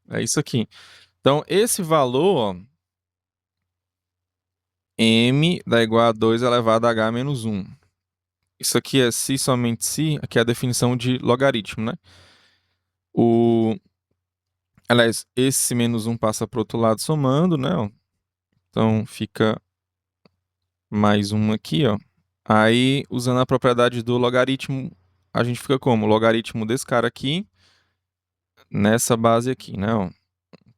É isso aqui. Então, esse valor, ó, M dá igual a 2 elevado a H menos 1. Isso aqui é se somente se, aqui é a definição de logaritmo, né? Aliás, esse menos 1 passa para o outro lado somando, né? Ó. Então, fica mais 1 aqui, ó. Aí, usando a propriedade do logaritmo, a gente fica como? O logaritmo desse cara aqui, nessa base aqui, né? Ó.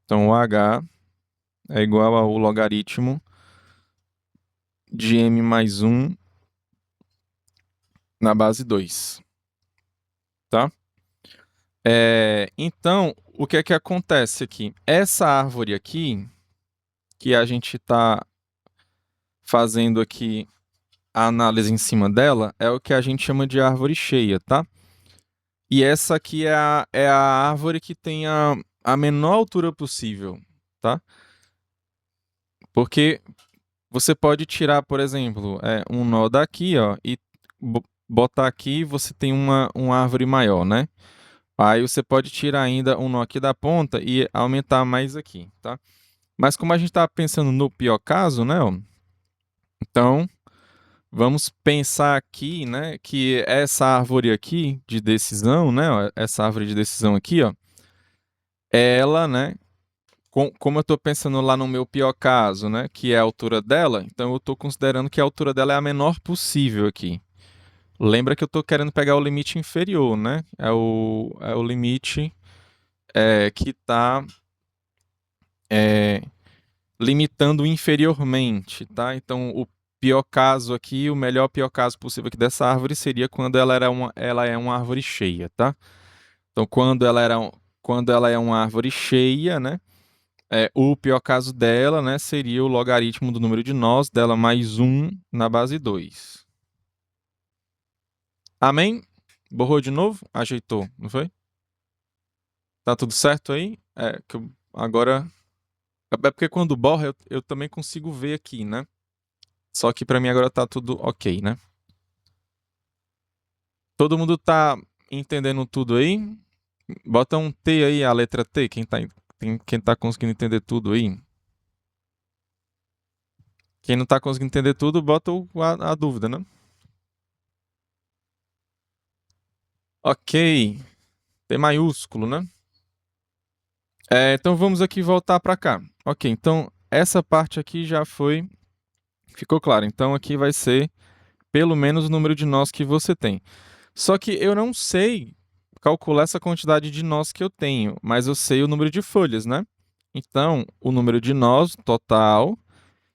Então, o H é igual ao logaritmo de M mais 1 na base 2, tá? Então, o que é que acontece aqui? Essa árvore aqui, que a gente está fazendo aqui a análise em cima dela, é o que a gente chama de árvore cheia, tá? E essa aqui é a árvore que tem a menor altura possível, tá? Porque você pode tirar, por exemplo, um nó daqui, ó, e botar aqui, você tem uma árvore maior, né? Aí você pode tirar ainda um nó aqui da ponta e aumentar mais aqui, tá? Mas como a gente tá pensando no pior caso, né, ó, então Vamos pensar aqui, né, que essa árvore aqui de decisão, né, ó, essa árvore de decisão aqui, ó, ela, né, como eu estou pensando lá no meu pior caso, né, que é a altura dela, então eu estou considerando que a altura dela é a menor possível aqui. Lembra que eu estou querendo pegar o limite inferior, né? É o limite que está limitando inferiormente, tá? Então, o pior caso aqui, o melhor pior caso possível aqui dessa árvore seria quando ela é uma árvore cheia, tá? Então, quando ela é uma árvore cheia, né? O pior caso dela, né, seria o logaritmo do número de nós dela mais 1 na base 2. Amém? Borrou de novo? Ajeitou, não foi? Tá tudo certo aí? Agora. É porque quando borra, eu também consigo ver aqui, né? Só que pra mim agora tá tudo ok, né? Todo mundo tá entendendo tudo aí? Bota um T aí, a letra T, quem tá conseguindo entender tudo aí. Quem não tá conseguindo entender tudo, bota a dúvida, né? Ok. T maiúsculo, né? Então vamos aqui voltar para cá. Ok, então essa parte aqui já ficou claro. Então aqui vai ser pelo menos o número de nós que você tem. Só que eu não sei calcular essa quantidade de nós que eu tenho, mas eu sei o número de folhas, né? Então, o número de nós total,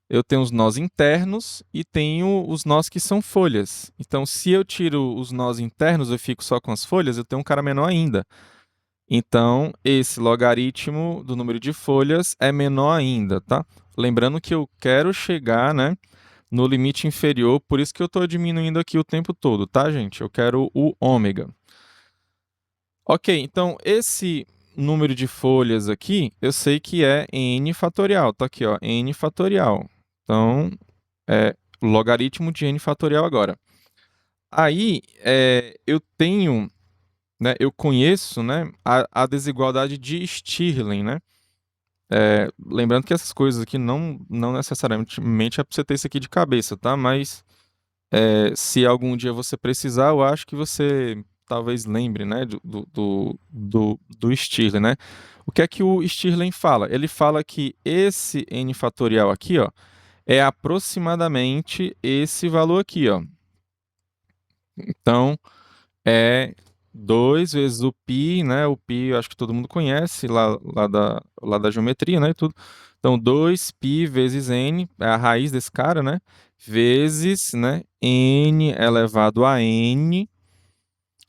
eu tenho os nós internos e tenho os nós que são folhas. Então, se eu tiro os nós internos, eu fico só com as folhas, eu tenho um cara menor ainda. Então, esse logaritmo do número de folhas é menor ainda, tá? Lembrando que eu quero chegar, né, no limite inferior, por isso que eu estou diminuindo aqui o tempo todo, tá, gente? Eu quero o ômega. Ok, então esse número de folhas aqui, eu sei que é n fatorial, tá aqui, ó, n fatorial. Então, é logaritmo de n fatorial agora. Aí, eu tenho, né, eu conheço, né, a desigualdade de Stirling, né? Lembrando que essas coisas aqui não necessariamente é para você ter isso aqui de cabeça, tá? Mas se algum dia você precisar, eu acho que você talvez lembre, né, do Stirling, né? O que é que o Stirling fala? Ele fala que esse n fatorial aqui, ó, é aproximadamente esse valor aqui, ó. Então, é 2 vezes o π, né? O π eu acho que todo mundo conhece lá da geometria, né? E tudo. Então, 2π vezes n, é a raiz desse cara, né? Vezes, né? N elevado a n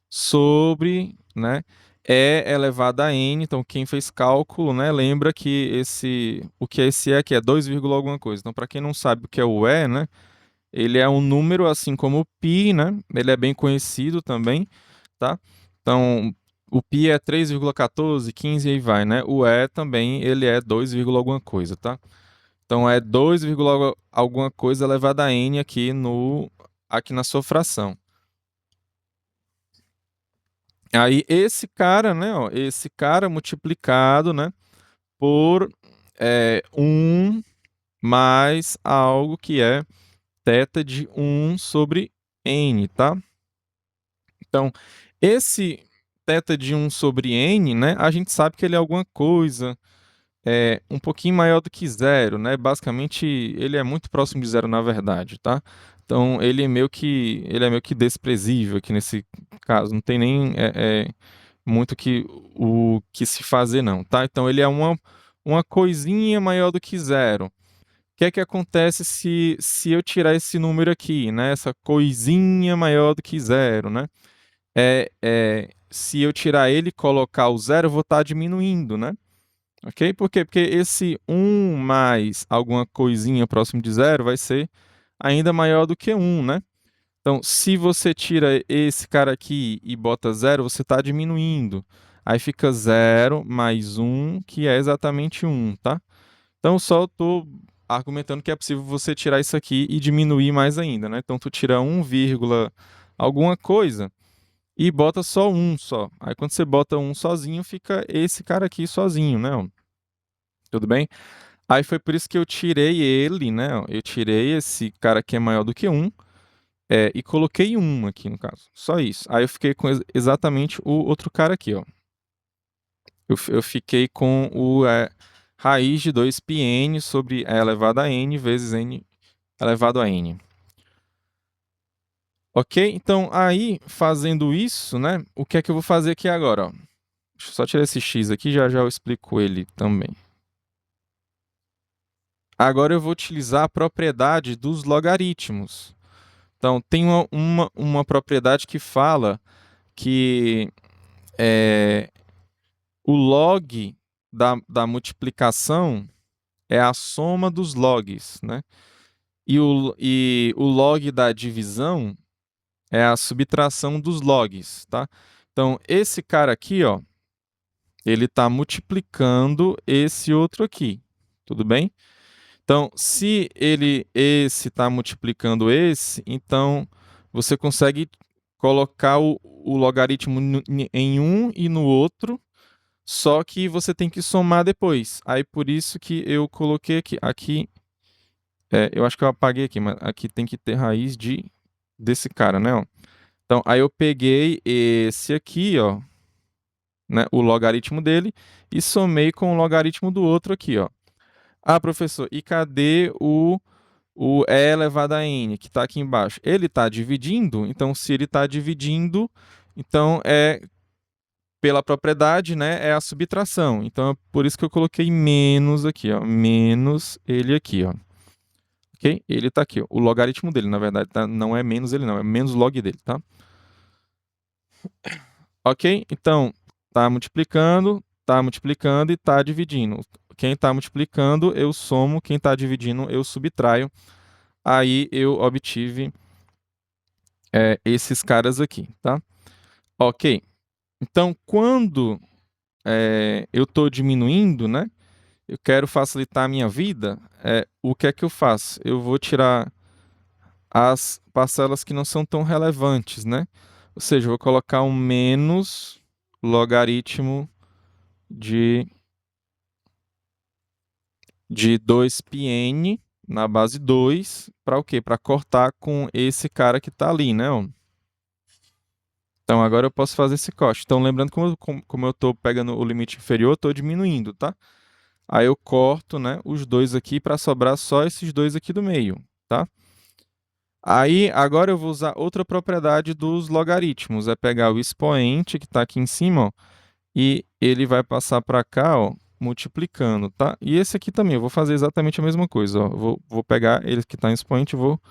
sobre, né? E elevado a n. Então, quem fez cálculo, né? Lembra que o que é esse E aqui é 2, alguma coisa. Então, para quem não sabe o que é o E, né? Ele é um número assim como o π, né? Ele é bem conhecido também, tá? Então, o π é 3,14, 15 e aí vai, né? O E também, ele é 2, alguma coisa, tá? Então, é 2, alguma coisa elevado a n aqui na sua fração. Aí, esse cara, né? Ó, esse cara multiplicado, né? Por 1 mais algo que é θ de 1 sobre n, tá? Então, esse θ de 1 sobre n, né, a gente sabe que ele é alguma coisa um pouquinho maior do que zero, né? Basicamente, ele é muito próximo de zero, na verdade, tá? Então, ele é meio que desprezível aqui nesse caso. Não tem nem muito o que se fazer, não, tá? Então, ele é uma coisinha maior do que zero. O que é que acontece se eu tirar esse número aqui, né? Essa coisinha maior do que zero, né? Se eu tirar ele e colocar o zero, eu vou estar diminuindo, né? Ok? Por quê? Porque esse 1 mais alguma coisinha próximo de zero vai ser ainda maior do que 1, né? Então, se você tira esse cara aqui e bota zero, você está diminuindo. Aí fica 0 mais 1, que é exatamente 1, tá? Então, só estou argumentando que é possível você tirar isso aqui e diminuir mais ainda, né? Então, tu tira 1, alguma coisa e bota só um só. Aí quando você bota um sozinho, fica esse cara aqui sozinho, né? Ó. Tudo bem? Aí foi por isso que eu tirei ele, né? Ó. Eu tirei esse cara que é maior do que um E coloquei 1 aqui no caso, só isso. Aí eu fiquei com exatamente o outro cara aqui, ó. Eu fiquei com raiz de 2πn sobre e elevado a n vezes n elevado a n. Ok? Então, aí, fazendo isso, né, o que é que eu vou fazer aqui agora? Ó? Deixa eu só tirar esse x aqui, já já eu explico ele também. Agora eu vou utilizar a propriedade dos logaritmos. Então, tem uma propriedade que fala que o log da multiplicação é a soma dos logs, né? E o log da divisão é a subtração dos logs, tá? Então, esse cara aqui, ó, ele está multiplicando esse outro aqui, tudo bem? Então, se esse está multiplicando esse, então você consegue colocar o logaritmo em um e no outro, só que você tem que somar depois. Aí, por isso que eu coloquei aqui eu acho que eu apaguei aqui, mas aqui tem que ter raiz desse cara, né? Ó. Então, aí eu peguei esse aqui, ó, né, o logaritmo dele, e somei com o logaritmo do outro aqui, ó. Ah, professor, e cadê o e elevado a n, que está aqui embaixo? Ele está dividindo, então se ele está dividindo, então pela propriedade, né, é a subtração. Então, é por isso que eu coloquei menos aqui, ó, menos ele aqui, ó. Ok? Ele está aqui, ó, o logaritmo dele, na verdade, tá? Não é menos ele não, é menos log dele, tá? Ok? Então, está multiplicando e está dividindo. Quem está multiplicando, eu somo. Quem está dividindo, eu subtraio. Aí eu obtive esses caras aqui, tá? Ok. Então, quando eu estou diminuindo, né? Eu quero facilitar a minha vida. O que é que eu faço? Eu vou tirar as parcelas que não são tão relevantes, né? Ou seja, eu vou colocar um menos logaritmo de 2πn na base 2 para o quê? Para cortar com esse cara que está ali, né? Ó. Então agora eu posso fazer esse corte. Então lembrando como eu estou pegando o limite inferior, eu estou diminuindo, tá? Aí eu corto, né, os dois aqui para sobrar só esses dois aqui do meio, tá? Aí agora eu vou usar outra propriedade dos logaritmos, é pegar o expoente que está aqui em cima, ó, e ele vai passar para cá, ó, multiplicando, tá? E esse aqui também, eu vou fazer exatamente a mesma coisa, ó. Vou pegar ele que está em expoente e vou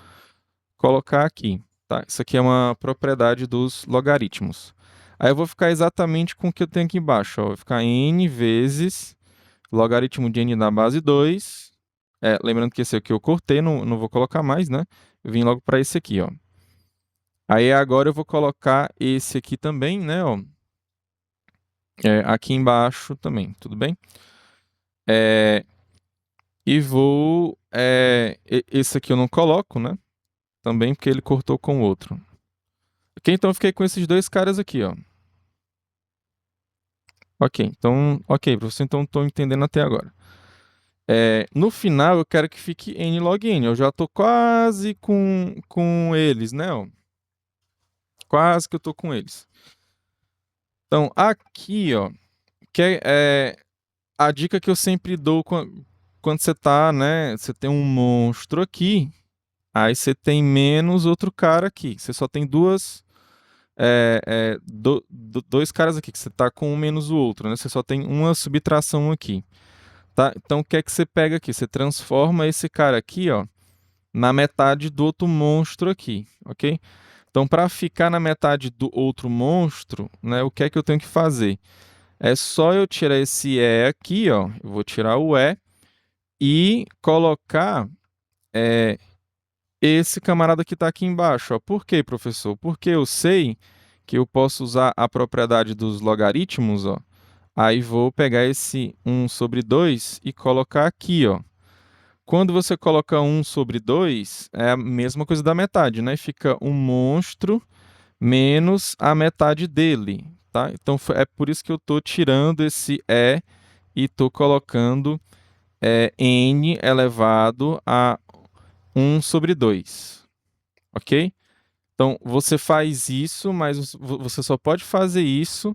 colocar aqui, tá? Isso aqui é uma propriedade dos logaritmos. Aí eu vou ficar exatamente com o que eu tenho aqui embaixo, ó. Vai ficar n vezes logaritmo de n na base 2. Lembrando que esse aqui eu cortei, não vou colocar mais, né? Eu vim logo para esse aqui, ó. Aí agora eu vou colocar esse aqui também, né, ó. Aqui embaixo também, tudo bem? E vou... esse aqui eu não coloco, né? Também porque ele cortou com o outro. Ok, então eu fiquei com esses dois caras aqui, ó. Ok, professor, então estou entendendo até agora. No final eu quero que fique n log n. Eu já estou quase com eles, né? Ó. Quase que eu estou com eles. Então aqui, ó, que a dica que eu sempre dou quando você tá, né? Você tem um monstro aqui, aí você tem menos outro cara aqui. Você só tem dois caras aqui, que você tá com um menos o outro, né? Você só tem uma subtração aqui. Tá? Então, o que é que você pega aqui? Você transforma esse cara aqui, ó, na metade do outro monstro aqui, ok? Então, para ficar na metade do outro monstro, né, o que é que eu tenho que fazer? É só eu tirar esse E aqui, ó, eu vou tirar o e colocar esse camarada que está aqui embaixo. Ó. Por quê, professor? Porque eu sei que eu posso usar a propriedade dos logaritmos, ó. Aí vou pegar esse 1 sobre 2 e colocar aqui, ó. Quando você coloca 1 sobre 2, é a mesma coisa da metade, né? Fica um monstro menos a metade dele, tá? Então é por isso que eu estou tirando esse e estou colocando n elevado a 1 sobre 2, ok? Então, você faz isso, mas você só pode fazer isso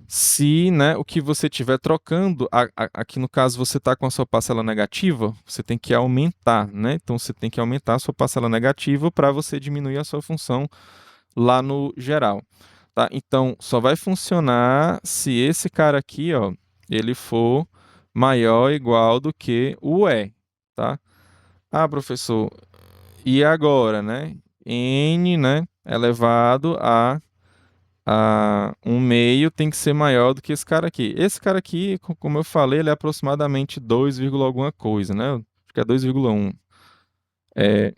se, né, o que você estiver trocando, aqui no caso você está com a sua parcela negativa, você tem que aumentar, né? Então, você tem que aumentar a sua parcela negativa para você diminuir a sua função lá no geral, tá? Então, só vai funcionar se esse cara aqui, ó, ele for maior ou igual do que o E, tá? Ah, professor, e agora, né? N, né, elevado a 1 meio tem que ser maior do que esse cara aqui. Esse cara aqui, como eu falei, ele é aproximadamente 2, alguma coisa, né? Acho que é 2,1. É,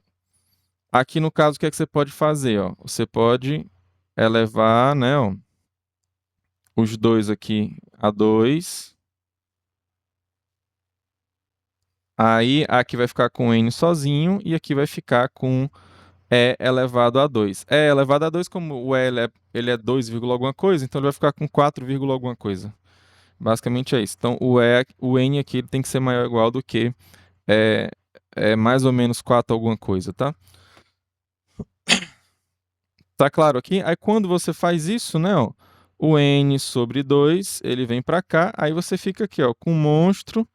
aqui no caso, o que é que você pode fazer, ó? Você pode elevar, né, ó, os dois aqui a 2. Aí aqui vai ficar com N sozinho e aqui vai ficar com E elevado a 2. E elevado a 2, como o E ele é 2, alguma coisa, então ele vai ficar com 4, alguma coisa. Basicamente é isso. Então o N aqui ele tem que ser maior ou igual do que é, mais ou menos 4 alguma coisa, tá? Tá claro aqui? Aí quando você faz isso, né, ó, o N sobre 2 ele vem para cá, aí você fica aqui, ó, com o monstro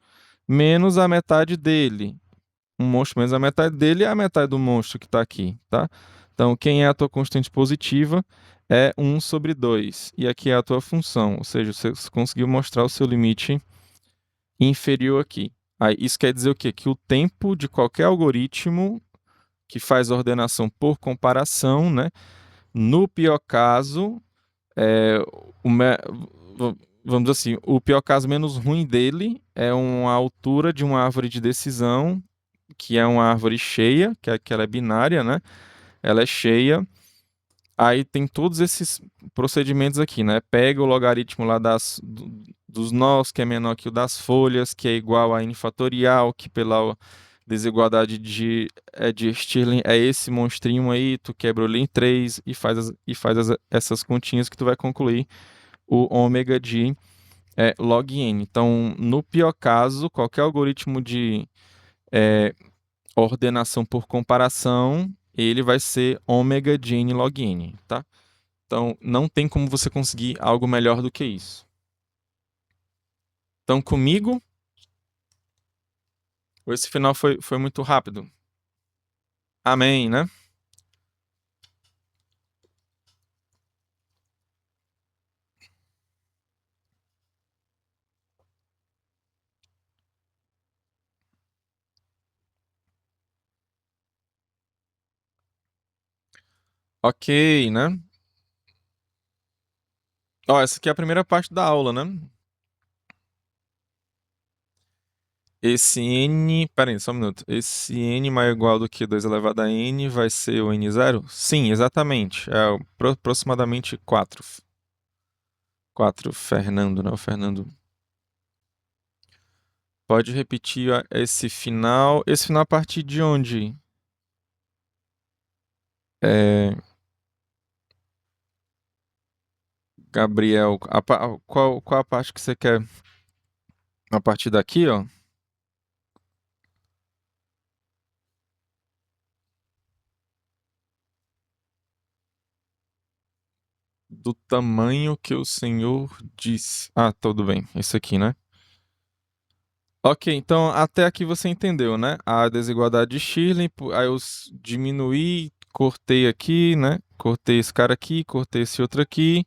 menos a metade dele. Um monstro menos a metade dele é a metade do monstro que está aqui, tá? Então, quem é a tua constante positiva é 1 sobre 2. E aqui é a tua função, ou seja, você conseguiu mostrar o seu limite inferior aqui. Aí, isso quer dizer o quê? Que o tempo de qualquer algoritmo que faz ordenação por comparação, né? No pior caso, é, o me- vamos dizer assim, o pior caso menos ruim dele é uma altura de uma árvore de decisão que é uma árvore cheia, que ela é binária, né? Ela é cheia. Aí tem todos esses procedimentos aqui, né? Pega o logaritmo lá dos nós, que é menor que o das folhas, que é igual a n fatorial, que pela desigualdade de Stirling é esse monstrinho aí, tu quebra ele em 3 e essas continhas que tu vai concluir o ômega de log n. Então, no pior caso, qualquer algoritmo de é, ordenação por comparação, ele vai ser ômega de n log n, tá? Então, não tem como você conseguir algo melhor do que isso. Então, comigo, esse final foi muito rápido. Amém, né? Ok, né? Ó, essa aqui é a primeira parte da aula, né? Esse n. Pera aí, só um minuto. Esse n maior ou igual do que 2 elevado a n vai ser o n0? Sim, exatamente. É aproximadamente 4. 4, Fernando, né? O Fernando. Pode repetir esse final. Esse final a partir de onde? É, Gabriel, qual a parte que você quer? A partir daqui, ó. Do tamanho que o Senhor disse. Ah, tudo bem. Esse aqui, né? Ok, então até aqui você entendeu, né? A desigualdade de Stirling, aí eu diminuí, cortei aqui, né? Cortei esse cara aqui, cortei esse outro aqui.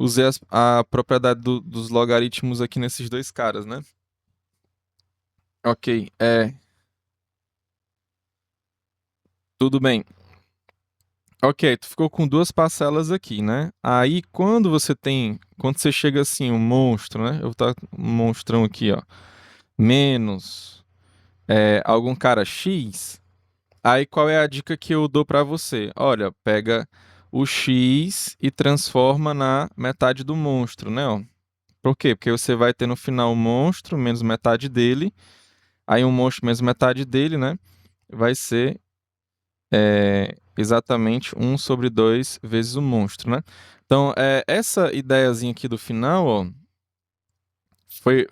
Usei a propriedade dos logaritmos aqui nesses dois caras, né? Ok, tudo bem. Ok, tu ficou com duas parcelas aqui, né? Aí quando você chega assim, um monstro, né? Eu vou estar um monstrão aqui, ó. Menos algum cara X. Aí qual é a dica que eu dou pra você? Olha, pega o X e transforma na metade do monstro, né? Ó. Por quê? Porque você vai ter no final o monstro menos metade dele. Aí um monstro menos metade dele, né? Vai ser exatamente 1 sobre 2 vezes o monstro, né? Então, essa ideiazinha aqui do final, ó,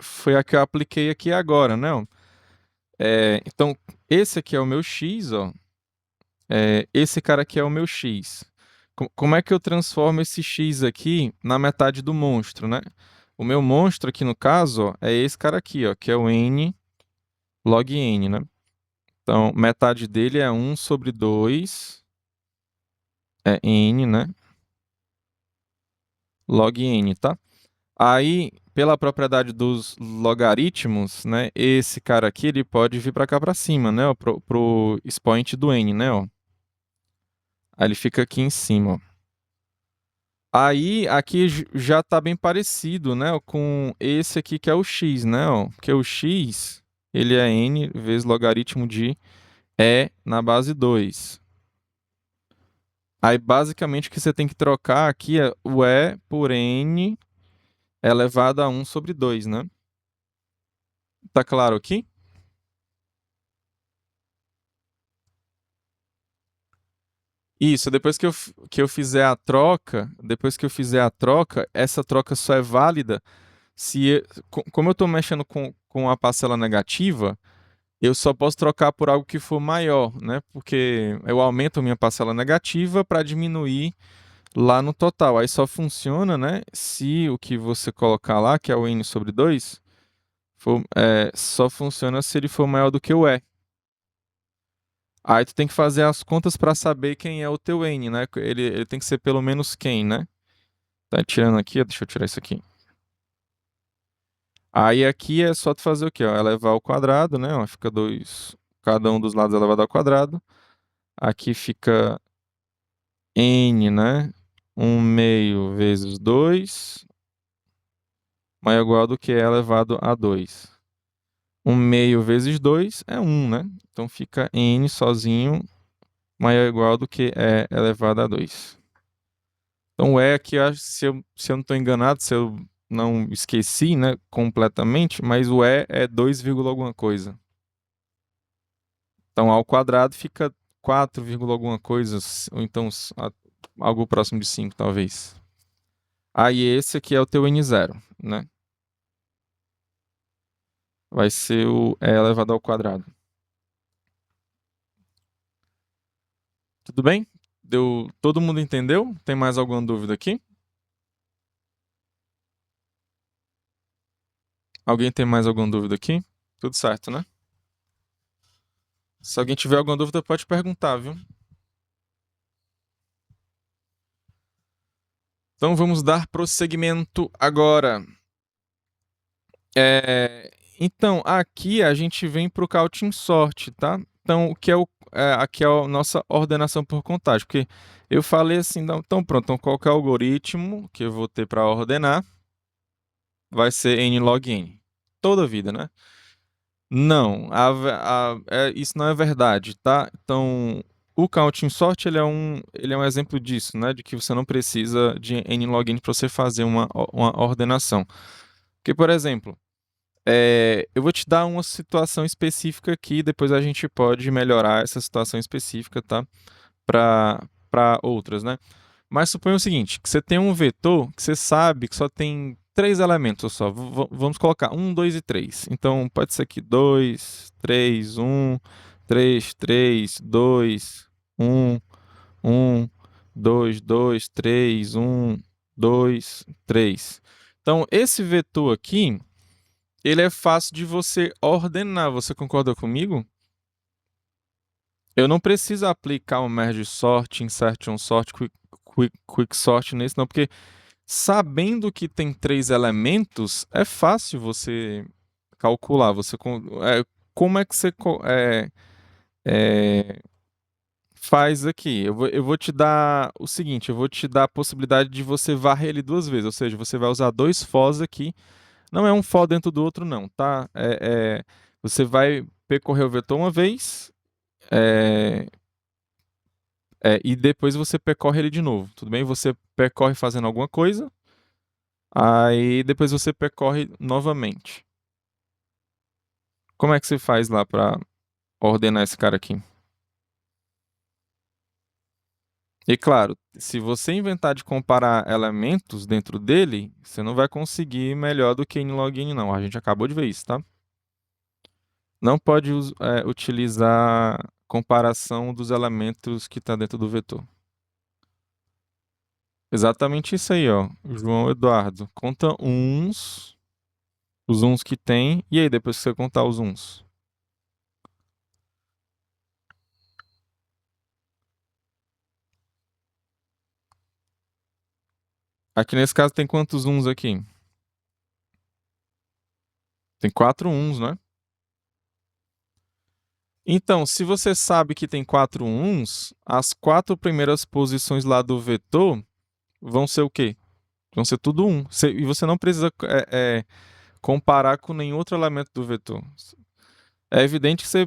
foi a que eu apliquei aqui agora, né? Ó. Então, esse aqui é o meu x, ó. Esse cara aqui é o meu x. Como é que eu transformo esse x aqui na metade do monstro, né? O meu monstro aqui no caso, ó, é esse cara aqui, ó, que é o n log n, né? Então, metade dele é 1 sobre 2, é n, né? Log n, tá? Aí, pela propriedade dos logaritmos, né? Esse cara aqui, ele pode vir para cá para cima, né? Ó, pro expoente do n, né? Ó. Aí ele fica aqui em cima, ó. Aí, aqui já tá bem parecido, né, ó, com esse aqui que é o x, né, ó, porque o x, ele é n vezes logaritmo de e na base 2. Aí, basicamente, o que você tem que trocar aqui é o e por n elevado a 1 sobre 2, né? Tá claro aqui? Isso, que eu fizer a troca, depois que eu fizer a troca, essa troca só é válida se, como eu estou mexendo com a parcela negativa, eu só posso trocar por algo que for maior, né? Porque eu aumento a minha parcela negativa para diminuir lá no total. Aí só funciona, né? Se o que você colocar lá, que é o n sobre 2, só funciona se ele for maior do que o e. Aí tu tem que fazer as contas para saber quem é o teu n, né? Ele tem que ser pelo menos quem, né? Tá tirando aqui, deixa eu tirar isso aqui. Aí aqui é só tu fazer o quê? Ó? Elevar ao quadrado, né? Ó, fica 2, cada um dos lados elevado ao quadrado. Aqui fica n, né? 1 meio vezes 2 maior ou igual do que e elevado a 2. 1 meio vezes 2 é 1, né? Então fica n sozinho maior ou igual do que e elevado a 2. Então o e aqui, se eu não estou enganado, se eu não esqueci, né, completamente, mas o e é 2, alguma coisa. Então ao quadrado fica 4, alguma coisa, ou então algo próximo de 5, talvez. Aí esse aqui é o teu n0, né? Vai ser o e elevado ao quadrado. Tudo bem? Todo mundo entendeu? Tem mais alguma dúvida aqui? Alguém tem mais alguma dúvida aqui? Tudo certo, né? Se alguém tiver alguma dúvida, pode perguntar, viu? Então vamos dar prosseguimento agora. Então, aqui a gente vem para o counting sort, tá? Então, aqui é a nossa ordenação por contagem, porque eu falei assim, então pronto, então qualquer algoritmo que eu vou ter para ordenar vai ser n log n, toda a vida, né? Não, isso não é verdade, tá? Então, o counting sort ele é um exemplo disso, né? De que você não precisa de n log n para você fazer uma ordenação. Porque, por exemplo, eu vou te dar uma situação específica aqui, depois a gente pode melhorar essa situação específica, tá? Para outras, né? Mas suponha o seguinte, que você tem um vetor que você sabe que só tem 3 elementos só. Vamos colocar 1, 2 e 3. Então pode ser aqui 2, 3, 1, 3, 3, 2, 1, 1, 2, 2, 3, 1, 2, 3. Então esse vetor aqui, ele é fácil de você ordenar. Você concorda comigo? Eu não preciso aplicar o merge sort, insertion sort, quick sort nesse, não, porque sabendo que tem 3 elementos, é fácil você calcular. Como é que você é, faz aqui? Eu vou te dar o seguinte: eu vou te dar a possibilidade de você varrer ele 2 vezes, ou seja, você vai usar 2 fors aqui. Não é um for dentro do outro, não, tá? Você vai percorrer o vetor uma vez. É, e depois você percorre ele de novo, tudo bem? Você percorre fazendo alguma coisa, aí depois você percorre novamente. Como é que você faz lá para ordenar esse cara aqui? E claro, se você inventar de comparar elementos dentro dele, você não vai conseguir melhor do que nlog n, não. A gente acabou de ver isso, tá? Não pode utilizar comparação dos elementos que está dentro do vetor. Exatamente isso aí, ó. João Eduardo. Conta uns, os uns que tem, e aí depois que você contar os uns. Aqui nesse caso tem quantos uns aqui? Tem 4 uns, né? Então, se você sabe que tem 4 uns, as 4 primeiras posições lá do vetor vão ser o quê? Vão ser tudo um. E você não precisa comparar com nenhum outro elemento do vetor. É evidente que você.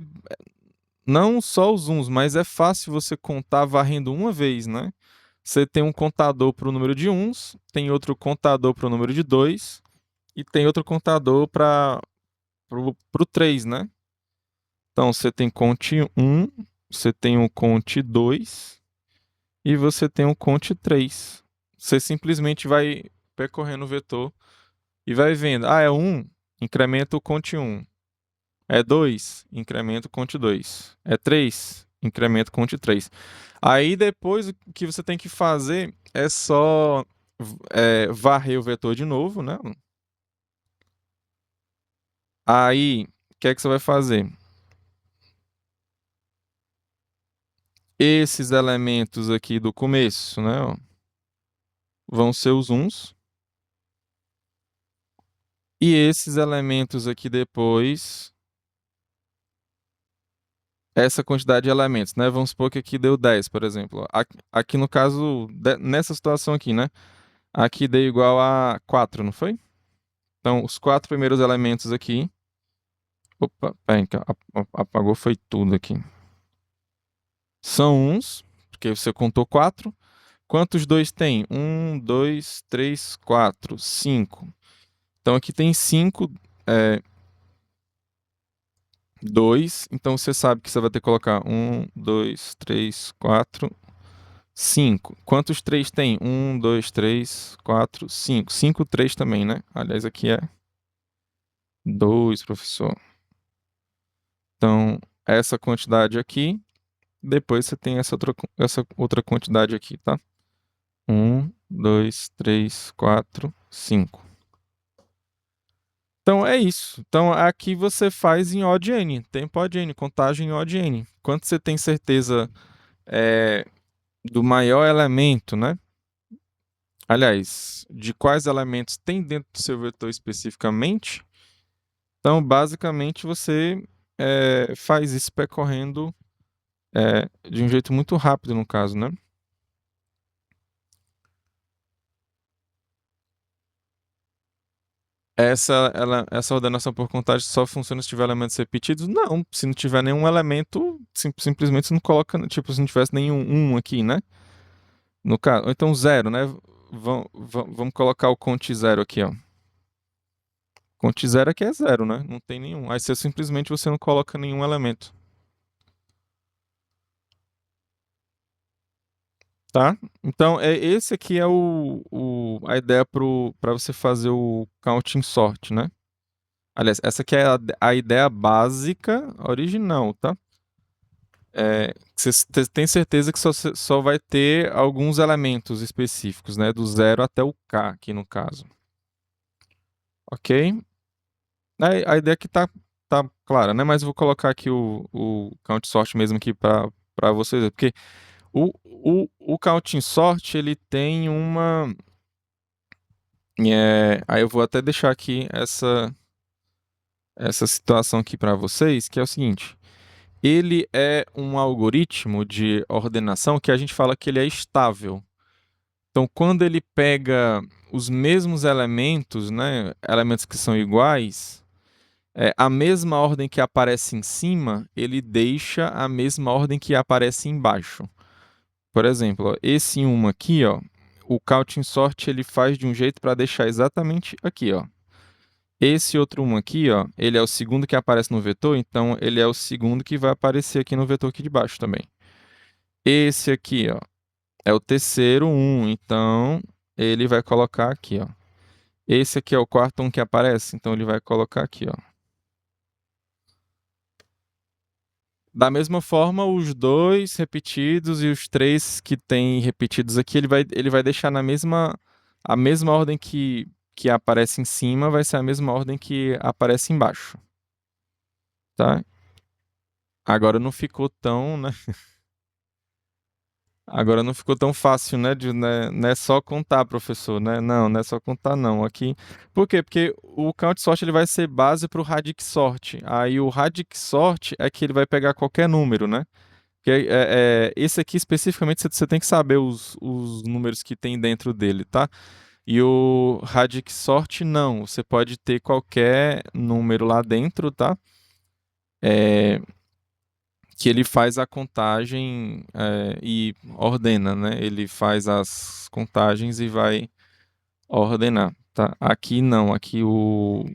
Não só os uns, mas é fácil você contar varrendo uma vez, né? Você tem um contador para o número de uns, tem outro contador para o número de dois, e tem outro contador para o 3, né? Então você tem conte um, você tem um conte 2 e você tem um conte 3. Você simplesmente vai percorrendo o vetor e vai vendo. Ah, é um, incrementa o conte um. É 2, incremento conte 2. É 3, incremento conte 3. Aí depois o que você tem que fazer é só varrer o vetor de novo, né? Aí, o que é que você vai fazer? Esses elementos aqui do começo, né, ó, vão ser os uns. E esses elementos aqui depois, essa quantidade de elementos, né? Vamos supor que aqui deu 10, por exemplo. Aqui no caso, nessa situação aqui, né? Aqui deu igual a 4, não foi? Então, os 4 primeiros elementos aqui. Opa, peraí, que apagou foi tudo aqui. São uns, porque você contou 4. Quantos dois tem? 1, 2, 3, 4, 5. Então aqui tem 5, 2. Então você sabe que você vai ter que colocar 1, 2, 3, 4, 5. Quantos 3 tem? 1, 2, 3, 4, 5. 5, 3 também, né? Aliás, aqui é 2, professor. Então, essa quantidade aqui. Depois você tem essa outra quantidade aqui, tá? 1, 2, 3, 4, 5. Então é isso. Então aqui você faz em O de N, tempo O de N, contagem em O de N. Quando você tem certeza é, do maior elemento, né? Aliás, de quais elementos tem dentro do seu vetor especificamente, então basicamente você faz isso percorrendo de um jeito muito rápido, no caso, né? Essa ordenação por contagem só funciona se tiver elementos repetidos? Não, se não tiver nenhum elemento, simplesmente você não coloca, tipo, se não tivesse nenhum um aqui, né? No caso, ou então zero, né? Vamos colocar o conte zero aqui, ó. Conte zero aqui é zero, né? Não tem nenhum. Aí você simplesmente você não coloca nenhum elemento, tá? Então, esse aqui é a ideia para você fazer o counting sort, né? Aliás, essa aqui é a ideia básica original, tá? Você tem certeza que só vai ter alguns elementos específicos, né? Do zero até o K, aqui no caso. Ok? A ideia aqui tá clara, né? Mas eu vou colocar aqui o count sort mesmo aqui para vocês, porque o counting sort, ele tem uma... aí eu vou até deixar aqui essa situação aqui para vocês, que é o seguinte. Ele é um algoritmo de ordenação que a gente fala que ele é estável. Então, quando ele pega os mesmos elementos, né, elementos que são iguais, a mesma ordem que aparece em cima, ele deixa a mesma ordem que aparece embaixo. Por exemplo, ó, esse 1 aqui, ó, o counting sort ele faz de um jeito para deixar exatamente aqui, ó. Esse outro 1 aqui, ó, ele é o segundo que aparece no vetor, então ele é o segundo que vai aparecer aqui no vetor aqui de baixo também. Esse aqui, ó, é o terceiro 1, então ele vai colocar aqui, ó. Esse aqui é o quarto 1 que aparece, então ele vai colocar aqui, ó. Da mesma forma, os 2 repetidos e os 3 que tem repetidos aqui, ele vai deixar a mesma ordem que aparece em cima, vai ser a mesma ordem que aparece embaixo, tá? Agora não ficou tão, né? Agora não ficou tão fácil, né? Não é só contar, professor, né? Não, não é só contar, não. Aqui, por quê? Porque o count sort ele vai ser base para o radic sort. Aí o radic sort é que ele vai pegar qualquer número, né? Que esse aqui especificamente você tem que saber os números que tem dentro dele, tá? E o radic sort não, você pode ter qualquer número lá dentro, tá? É, que ele faz a contagem e ordena, né? Ele faz as contagens e vai ordenar, tá? Aqui não, aqui o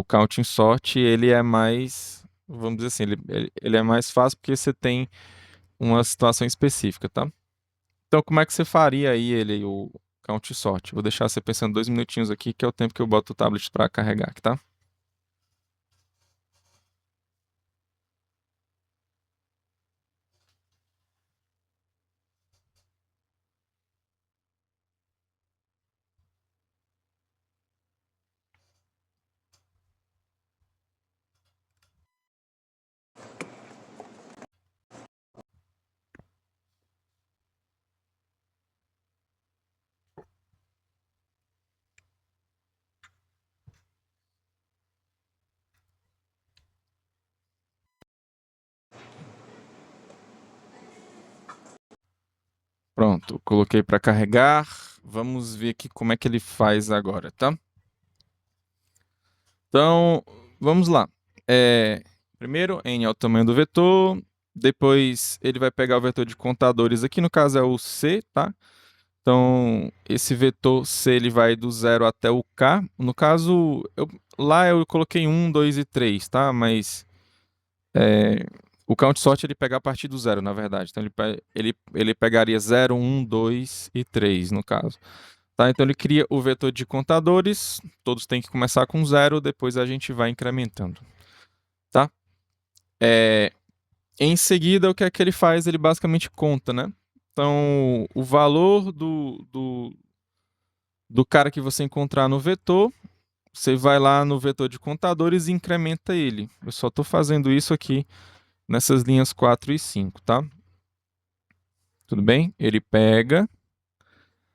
counting sort ele é mais, vamos dizer assim, ele é mais fácil porque você tem uma situação específica, tá? Então, como é que você faria aí ele, o count sort? Vou deixar você pensando 2 minutinhos aqui, que é o tempo que eu boto o tablet para carregar aqui, tá? Pronto, coloquei para carregar. Vamos ver aqui como é que ele faz agora, tá? Então, vamos lá. Primeiro, n é o tamanho do vetor. Depois, ele vai pegar o vetor de contadores. Aqui, no caso, é o c, tá? Então, esse vetor c ele vai do 0 até o k. No caso, lá eu coloquei 1, 2 e 3, tá? Mas o count sort ele pega a partir do 0, na verdade. Então, ele pegaria 0, 1, 2 e 3, no caso. Tá? Então, ele cria o vetor de contadores. Todos têm que começar com 0, depois a gente vai incrementando. Tá? Em seguida, o que é que ele faz? Ele basicamente conta, né? Então, o valor do cara que você encontrar no vetor, você vai lá no vetor de contadores e incrementa ele. Eu só estou fazendo isso aqui nessas linhas 4 e 5, tá? Tudo bem? Ele pega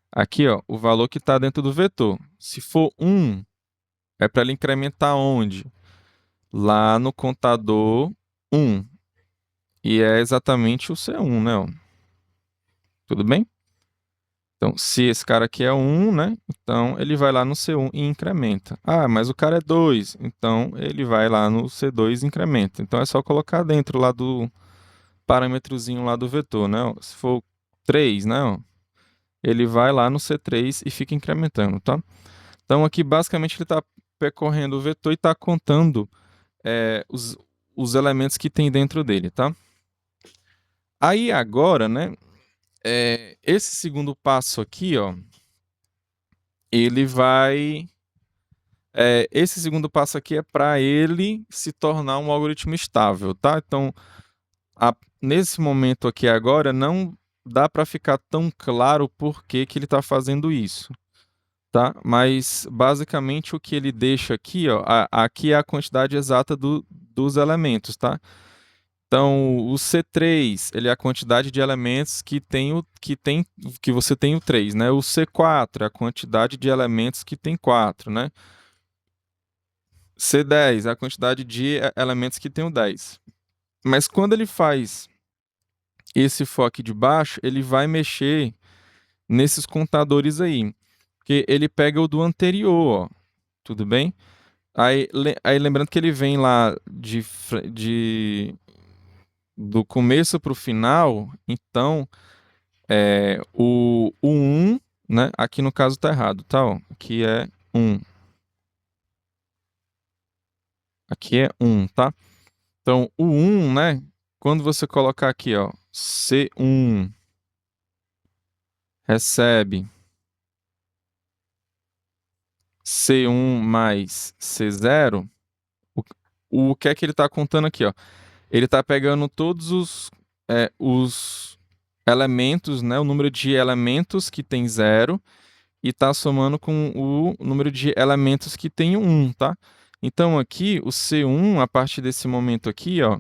aqui, ó, o valor que está dentro do vetor. Se for 1, é para ele incrementar onde? Lá no contador 1. E é exatamente o C1, né? Ó. Tudo bem? Então, se esse cara aqui é 1, né? Então, ele vai lá no C1 e incrementa. Ah, mas o cara é 2. Então, ele vai lá no C2 e incrementa. Então, é só colocar dentro lá do parâmetrozinho lá do vetor, né? Ó, se for 3, né? Ó, ele vai lá no C3 e fica incrementando, tá? Então, aqui, basicamente, ele está percorrendo o vetor e está contando os elementos que tem dentro dele, tá? Aí, agora, né? Esse segundo passo aqui, ó, ele vai esse segundo passo aqui é para ele se tornar um algoritmo estável, tá? Então, nesse momento aqui agora, não dá para ficar tão claro por que que ele está fazendo isso, tá? Mas, basicamente, o que ele deixa aqui, ó, aqui é a quantidade exata dos elementos, tá? Então, o C3, ele é a quantidade de elementos que você tem o 3, né? O C4 é a quantidade de elementos que tem 4, né? C10 é a quantidade de elementos que tem o 10. Mas quando ele faz esse for aqui de baixo, ele vai mexer nesses contadores aí. Porque ele pega o do anterior, ó. Tudo bem? Aí lembrando que ele vem lá do começo para o final, então o 1, né? Aqui no caso tá errado, tá? Ó, aqui é 1. Aqui é 1, tá? Então, o 1, né? Quando você colocar aqui, ó, C1 recebe C1 mais C0, o que é que ele está contando aqui, ó? ele está pegando todos os elementos, né, o número de elementos que tem 0 e está somando com o número de elementos que tem 1, tá? Então aqui, o C1, a partir desse momento aqui, ó,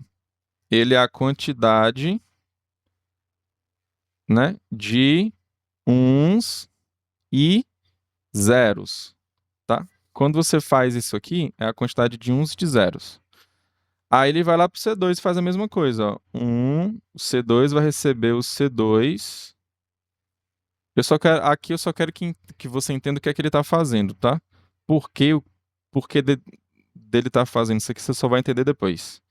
ele é a quantidade, né, de uns e zeros, tá? Quando você faz isso aqui, é a quantidade de uns e de zeros. Aí ele vai lá pro C2 e faz a mesma coisa, ó. O C2 vai receber o C2. Aqui eu só quero que você entenda o que é que ele tá fazendo, tá? Por que, por que dele tá fazendo isso aqui, você só vai entender depois.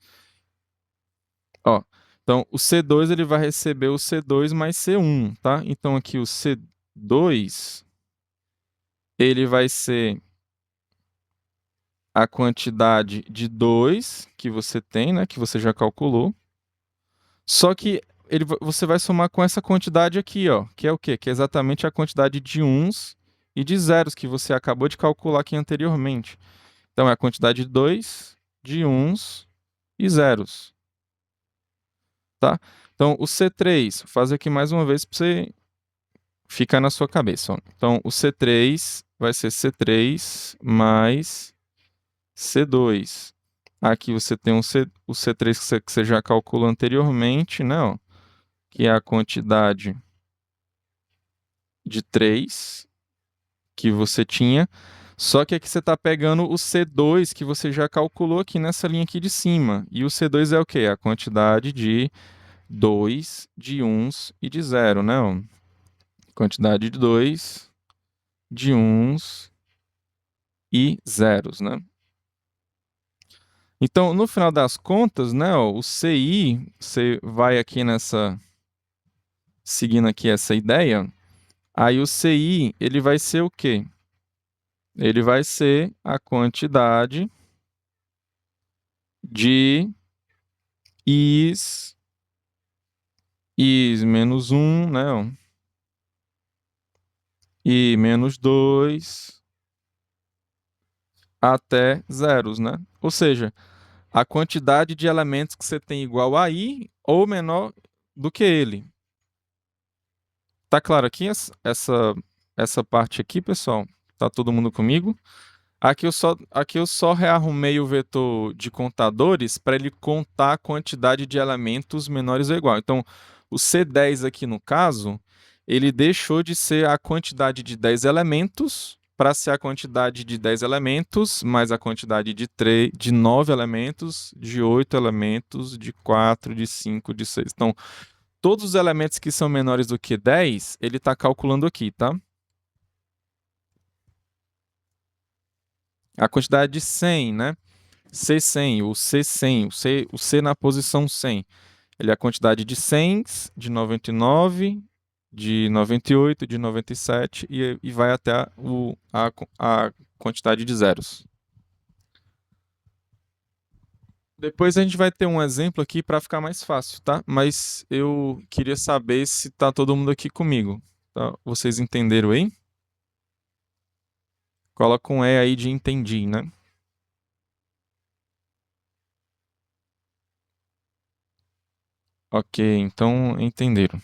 Ó, então o C2 ele vai receber o C2 mais C1, tá? Então aqui o C2 ele vai ser a quantidade de 2 que você tem, né, que você já calculou. Só que você vai somar com essa quantidade aqui, ó, que é o quê? Que é exatamente a quantidade de uns e de zeros que você acabou de calcular aqui anteriormente. Então é a quantidade de 2, de uns e zeros, tá? Então o C3, vou fazer aqui mais uma vez para você ficar na sua cabeça, ó. Então o C3 vai ser C3 mais C2. Aqui você tem o C3 que você já calculou anteriormente, né? Ó, que é a quantidade de 3 que você tinha. Só que aqui você está pegando o C2 que você já calculou aqui nessa linha aqui de cima. E o C2 é o quê? A quantidade de 2, de uns e de zero, né? Ó, quantidade de 2, de uns e zeros, né? Então, no final das contas, né, ó, o CI, você vai aqui seguindo aqui essa ideia, aí o CI, ele vai ser o quê? Ele vai ser a quantidade de is menos 1, né, ó, e menos 2 até zeros, né? Ou seja, a quantidade de elementos que você tem igual a i ou menor do que ele. Tá claro aqui essa parte aqui, pessoal? Tá todo mundo comigo? Aqui eu só rearrumei o vetor de contadores para ele contar a quantidade de elementos menores ou igual. Então, o C10 aqui no caso, ele deixou de ser a quantidade de 10 elementos para ser a quantidade de 10 elementos mais a quantidade de 9 elementos, de 8 elementos, de 4, de 5, de 6. Então, todos os elementos que são menores do que 10, ele está calculando aqui, tá? A quantidade de 100, né? C100, o C100, o C na posição 100. Ele é a quantidade de 100, de 99, de 98, de 97 e vai até a quantidade de zeros. Depois a gente vai ter um exemplo aqui para ficar mais fácil, tá? Mas eu queria saber se tá todo mundo aqui comigo. Tá? Vocês entenderam aí? Coloca um E aí de entendi, né? Ok, então entenderam.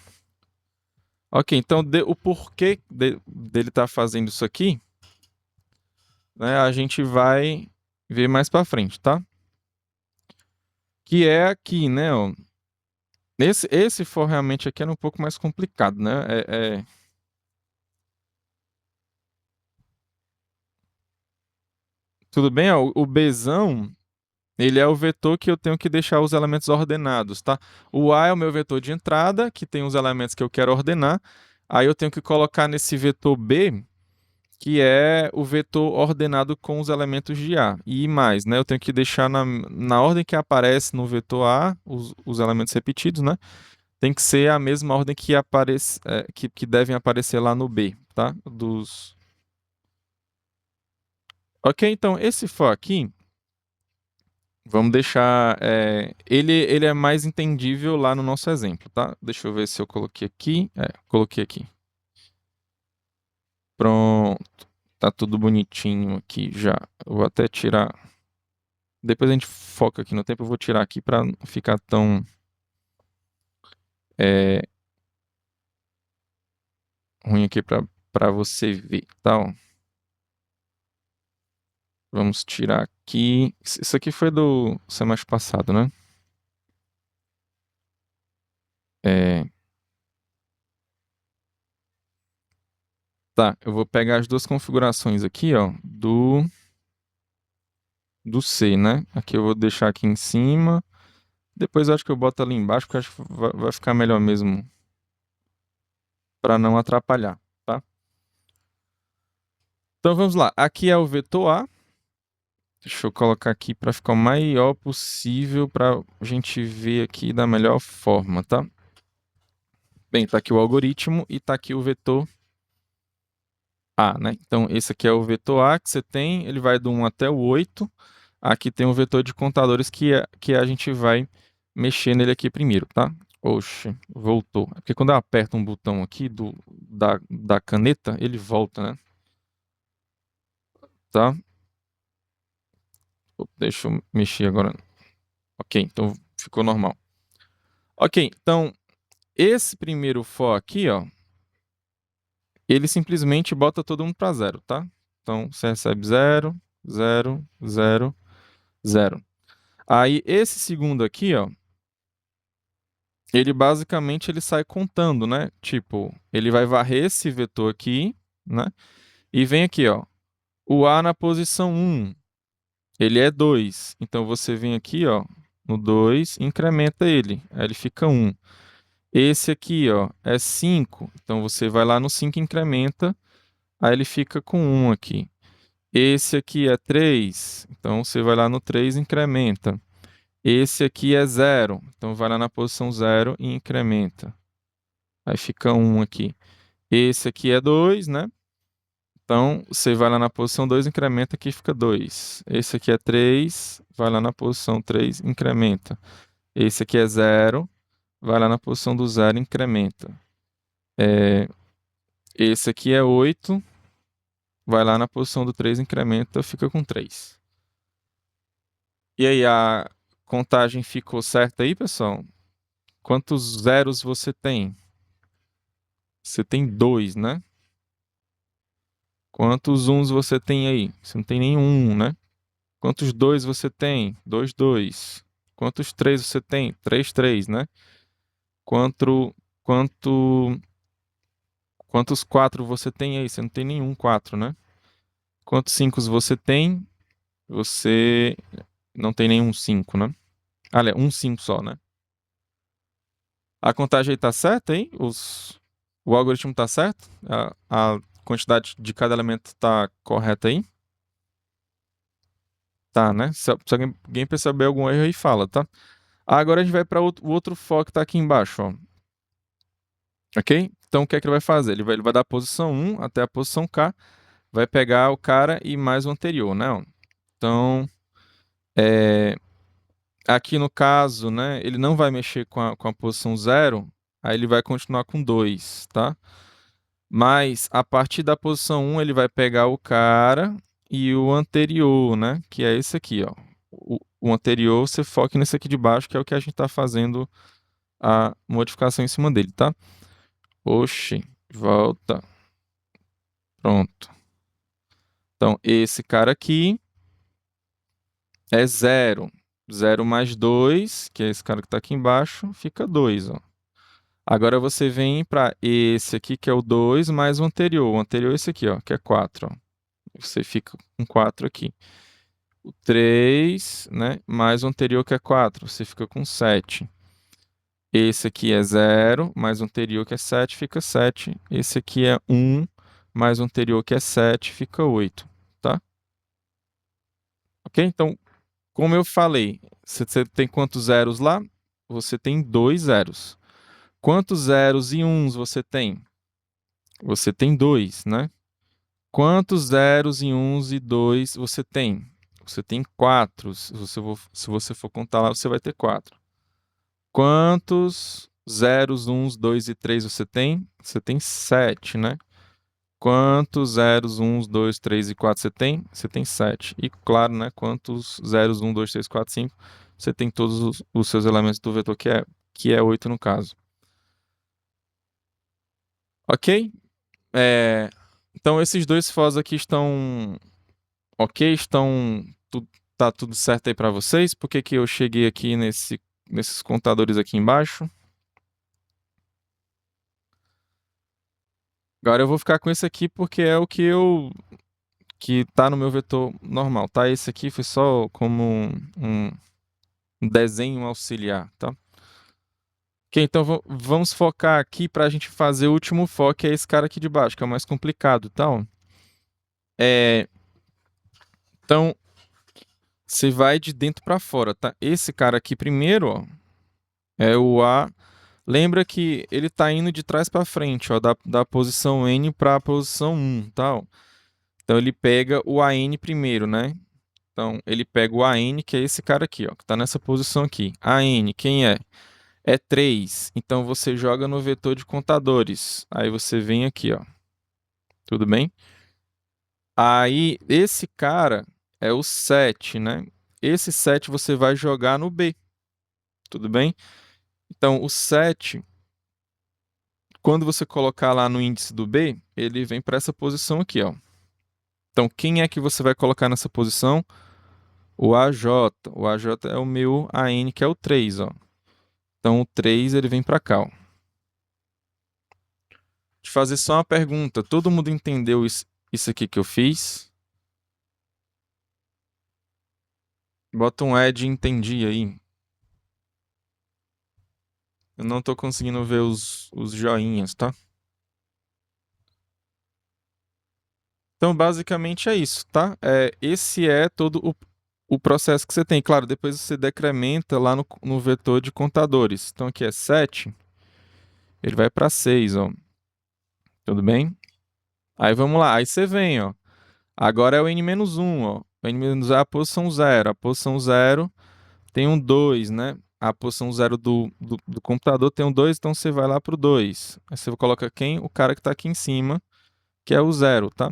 Ok, então o porquê dele estar fazendo isso aqui, né, a gente vai ver mais para frente, tá? Que é aqui, né? Ó, esse for realmente aqui era um pouco mais complicado, né? Tudo bem? Ó, o Bzão, ele é o vetor que eu tenho que deixar os elementos ordenados, tá? O A é o meu vetor de entrada, que tem os elementos que eu quero ordenar. Aí eu tenho que colocar nesse vetor B, que é o vetor ordenado com os elementos de A. E mais, né? Eu tenho que deixar na ordem que aparece no vetor A, os elementos repetidos, né? Tem que ser a mesma ordem que que devem aparecer lá no B, tá? Ok, então esse for aqui, vamos deixar. Ele é mais entendível lá no nosso exemplo, tá? Deixa eu ver se eu coloquei aqui. Coloquei aqui. Pronto. Tá tudo bonitinho aqui já. Eu vou até tirar. Depois a gente foco aqui no tempo, eu vou tirar aqui para não ficar tão ruim aqui para você ver, tá? Ó. Vamos tirar aqui. Isso aqui foi do semestre passado, né? Tá, eu vou pegar as duas configurações aqui, ó, do C, né? Aqui eu vou deixar aqui em cima. Depois eu acho que eu boto ali embaixo, porque eu acho que vai ficar melhor mesmo para não atrapalhar, tá? Então vamos lá. Aqui é o vetor A. Deixa eu colocar aqui para ficar o maior possível para a gente ver aqui da melhor forma, tá? Bem, tá aqui o algoritmo e tá aqui o vetor A, né? Então esse aqui é o vetor A que você tem, ele vai do 1 até o 8. Aqui tem um vetor de contadores que a gente vai mexer nele aqui primeiro, tá? Oxe, voltou. É porque quando eu aperto um botão aqui da caneta, ele volta, né? Tá? Deixa eu mexer agora. Ok, então ficou normal. Ok, então esse primeiro for aqui, ó, ele simplesmente bota todo mundo para zero, tá? Então você recebe 0, 0, 0, 0. Aí esse segundo aqui, ó, ele basicamente ele sai contando, né? Tipo, ele vai varrer esse vetor aqui, né? E vem aqui, ó. O A na posição 1, ele é 2. Então você vem aqui, ó, no 2, incrementa ele. Aí ele fica 1. Esse aqui, ó, é 5. Então você vai lá no 5 e incrementa. Aí ele fica com 1 aqui. Esse aqui é 3. Então você vai lá no 3 e incrementa. Esse aqui é 0. Então vai lá na posição 0 e incrementa. Aí fica 1 aqui. Esse aqui é 2, né? Então, você vai lá na posição 2, incrementa, aqui fica 2. Esse aqui é 3, vai lá na posição 3, incrementa. Esse aqui é 0, vai lá na posição do 0, incrementa. Esse aqui é 8, vai lá na posição do 3, incrementa, fica com 3. E aí, a contagem ficou certa aí, pessoal? Quantos zeros você tem? Você tem 2, né? Quantos uns você tem aí? Você não tem nenhum, né? Quantos 2 você tem? 2, 2. Quantos 3 você tem? 3, 3, né? Quanto, quanto, quantos 4 você tem aí? Você não tem nenhum 4, né? Quantos 5 você tem? Você não tem nenhum 5, né? Olha, um 5 só, né? A contagem aí tá certa, hein? O algoritmo tá certo? A quantidade de cada elemento tá correta aí? Tá, né? Se alguém perceber algum erro aí, fala, tá? Agora a gente vai para o outro for que tá aqui embaixo, ó. Ok? Então o que é que ele vai fazer? Ele vai dar a posição 1 até a posição K, vai pegar o cara e mais o anterior, né? Então, aqui no caso, né, ele não vai mexer com a posição 0, aí ele vai continuar com 2, tá? Mas a partir da posição 1 ele vai pegar o cara e o anterior, né? Que é esse aqui, ó. O anterior, você foca nesse aqui de baixo, que é o que a gente está fazendo a modificação em cima dele, tá? Oxi, volta. Pronto. Então, esse cara aqui é 0. 0 mais 2, que é esse cara que está aqui embaixo, fica 2, ó. Agora você vem para esse aqui, que é o 2, mais o anterior. O anterior é esse aqui, ó, que é 4, ó. Você fica com 4 aqui. O 3, né, mais o anterior, que é 4. Você fica com 7. Esse aqui é 0, mais o anterior, que é 7, fica 7. Esse aqui é 1, mais o anterior, que é 7, fica 8, tá? Ok? Então, como eu falei, você tem quantos zeros lá? Você tem 2 zeros. Quantos zeros e uns você tem? Você tem 2, né? Quantos zeros e uns e 2 você tem? Você tem 4. Se você for contar lá, você vai ter 4. Quantos zeros, uns, 2 e 3 você tem? Você tem 7, né? Quantos zeros, 1, 2, 3 e 4 você tem? Você tem 7. E claro, né? Quantos zeros, 1, 2, 3, 4, 5? Você tem todos os seus elementos do vetor, que é 8 no caso. Ok? Então esses dois fós aqui estão ok? Tá tudo certo aí para vocês? Por que que eu cheguei aqui nesses contadores aqui embaixo? Agora eu vou ficar com esse aqui porque é o que tá no meu vetor normal, tá? Esse aqui foi só como um desenho auxiliar, tá? Ok, então vamos focar aqui para a gente fazer o último for, que é esse cara aqui de baixo, que é o mais complicado, tá? Ó. Então, você vai de dentro para fora, tá? Esse cara aqui primeiro, ó, é o A. Lembra que ele tá indo de trás para frente, ó, da posição N para a posição 1, tá? Ó. Então, ele pega o AN primeiro, né? Então, ele pega o AN, que é esse cara aqui, ó, que tá nessa posição aqui. AN, quem é? É 3. Então, você joga no vetor de contadores. Aí, você vem aqui, ó. Tudo bem? Aí, esse cara é o 7, né? Esse 7 você vai jogar no B. Tudo bem? Então, o 7, quando você colocar lá no índice do B, ele vem para essa posição aqui, ó. Então, quem é que você vai colocar nessa posição? O AJ. O AJ é o meu AN, que é o 3, ó. Então, o 3 ele vem para cá, ó. Te fazer só uma pergunta. Todo mundo entendeu isso aqui que eu fiz? Bota um de entendi aí. Eu não tô conseguindo ver os joinhas, tá? Então, basicamente é isso, tá? Esse é todo o processo que você tem. Claro, depois você decrementa lá no vetor de contadores. Então, aqui é 7, ele vai para 6, ó. Tudo bem? Aí vamos lá, aí você vem, ó. Agora é o n-1, ó. O n-1 é a posição 0. A posição 0 tem um 2, né? A posição 0 do computador tem um 2, então você vai lá pro 2. Aí você coloca quem? O cara que tá aqui em cima, que é o 0, tá?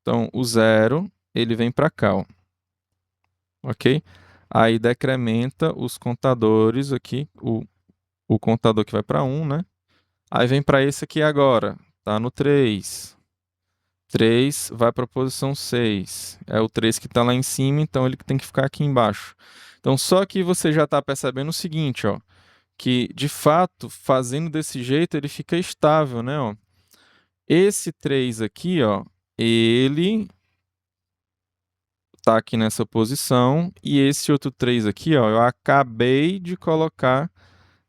Então, o 0, ele vem para cá, ó. Ok? Aí decrementa os contadores aqui, o contador que vai para 1, né? Aí vem para esse aqui agora, tá no 3. 3 vai para a posição 6. É o 3 que está lá em cima, então ele tem que ficar aqui embaixo. Então, só que você já está percebendo o seguinte, ó, que de fato, fazendo desse jeito, ele fica estável, né? Ó. Esse 3 aqui, ó, ele tá aqui nessa posição, e esse outro 3 aqui, ó, eu acabei de colocar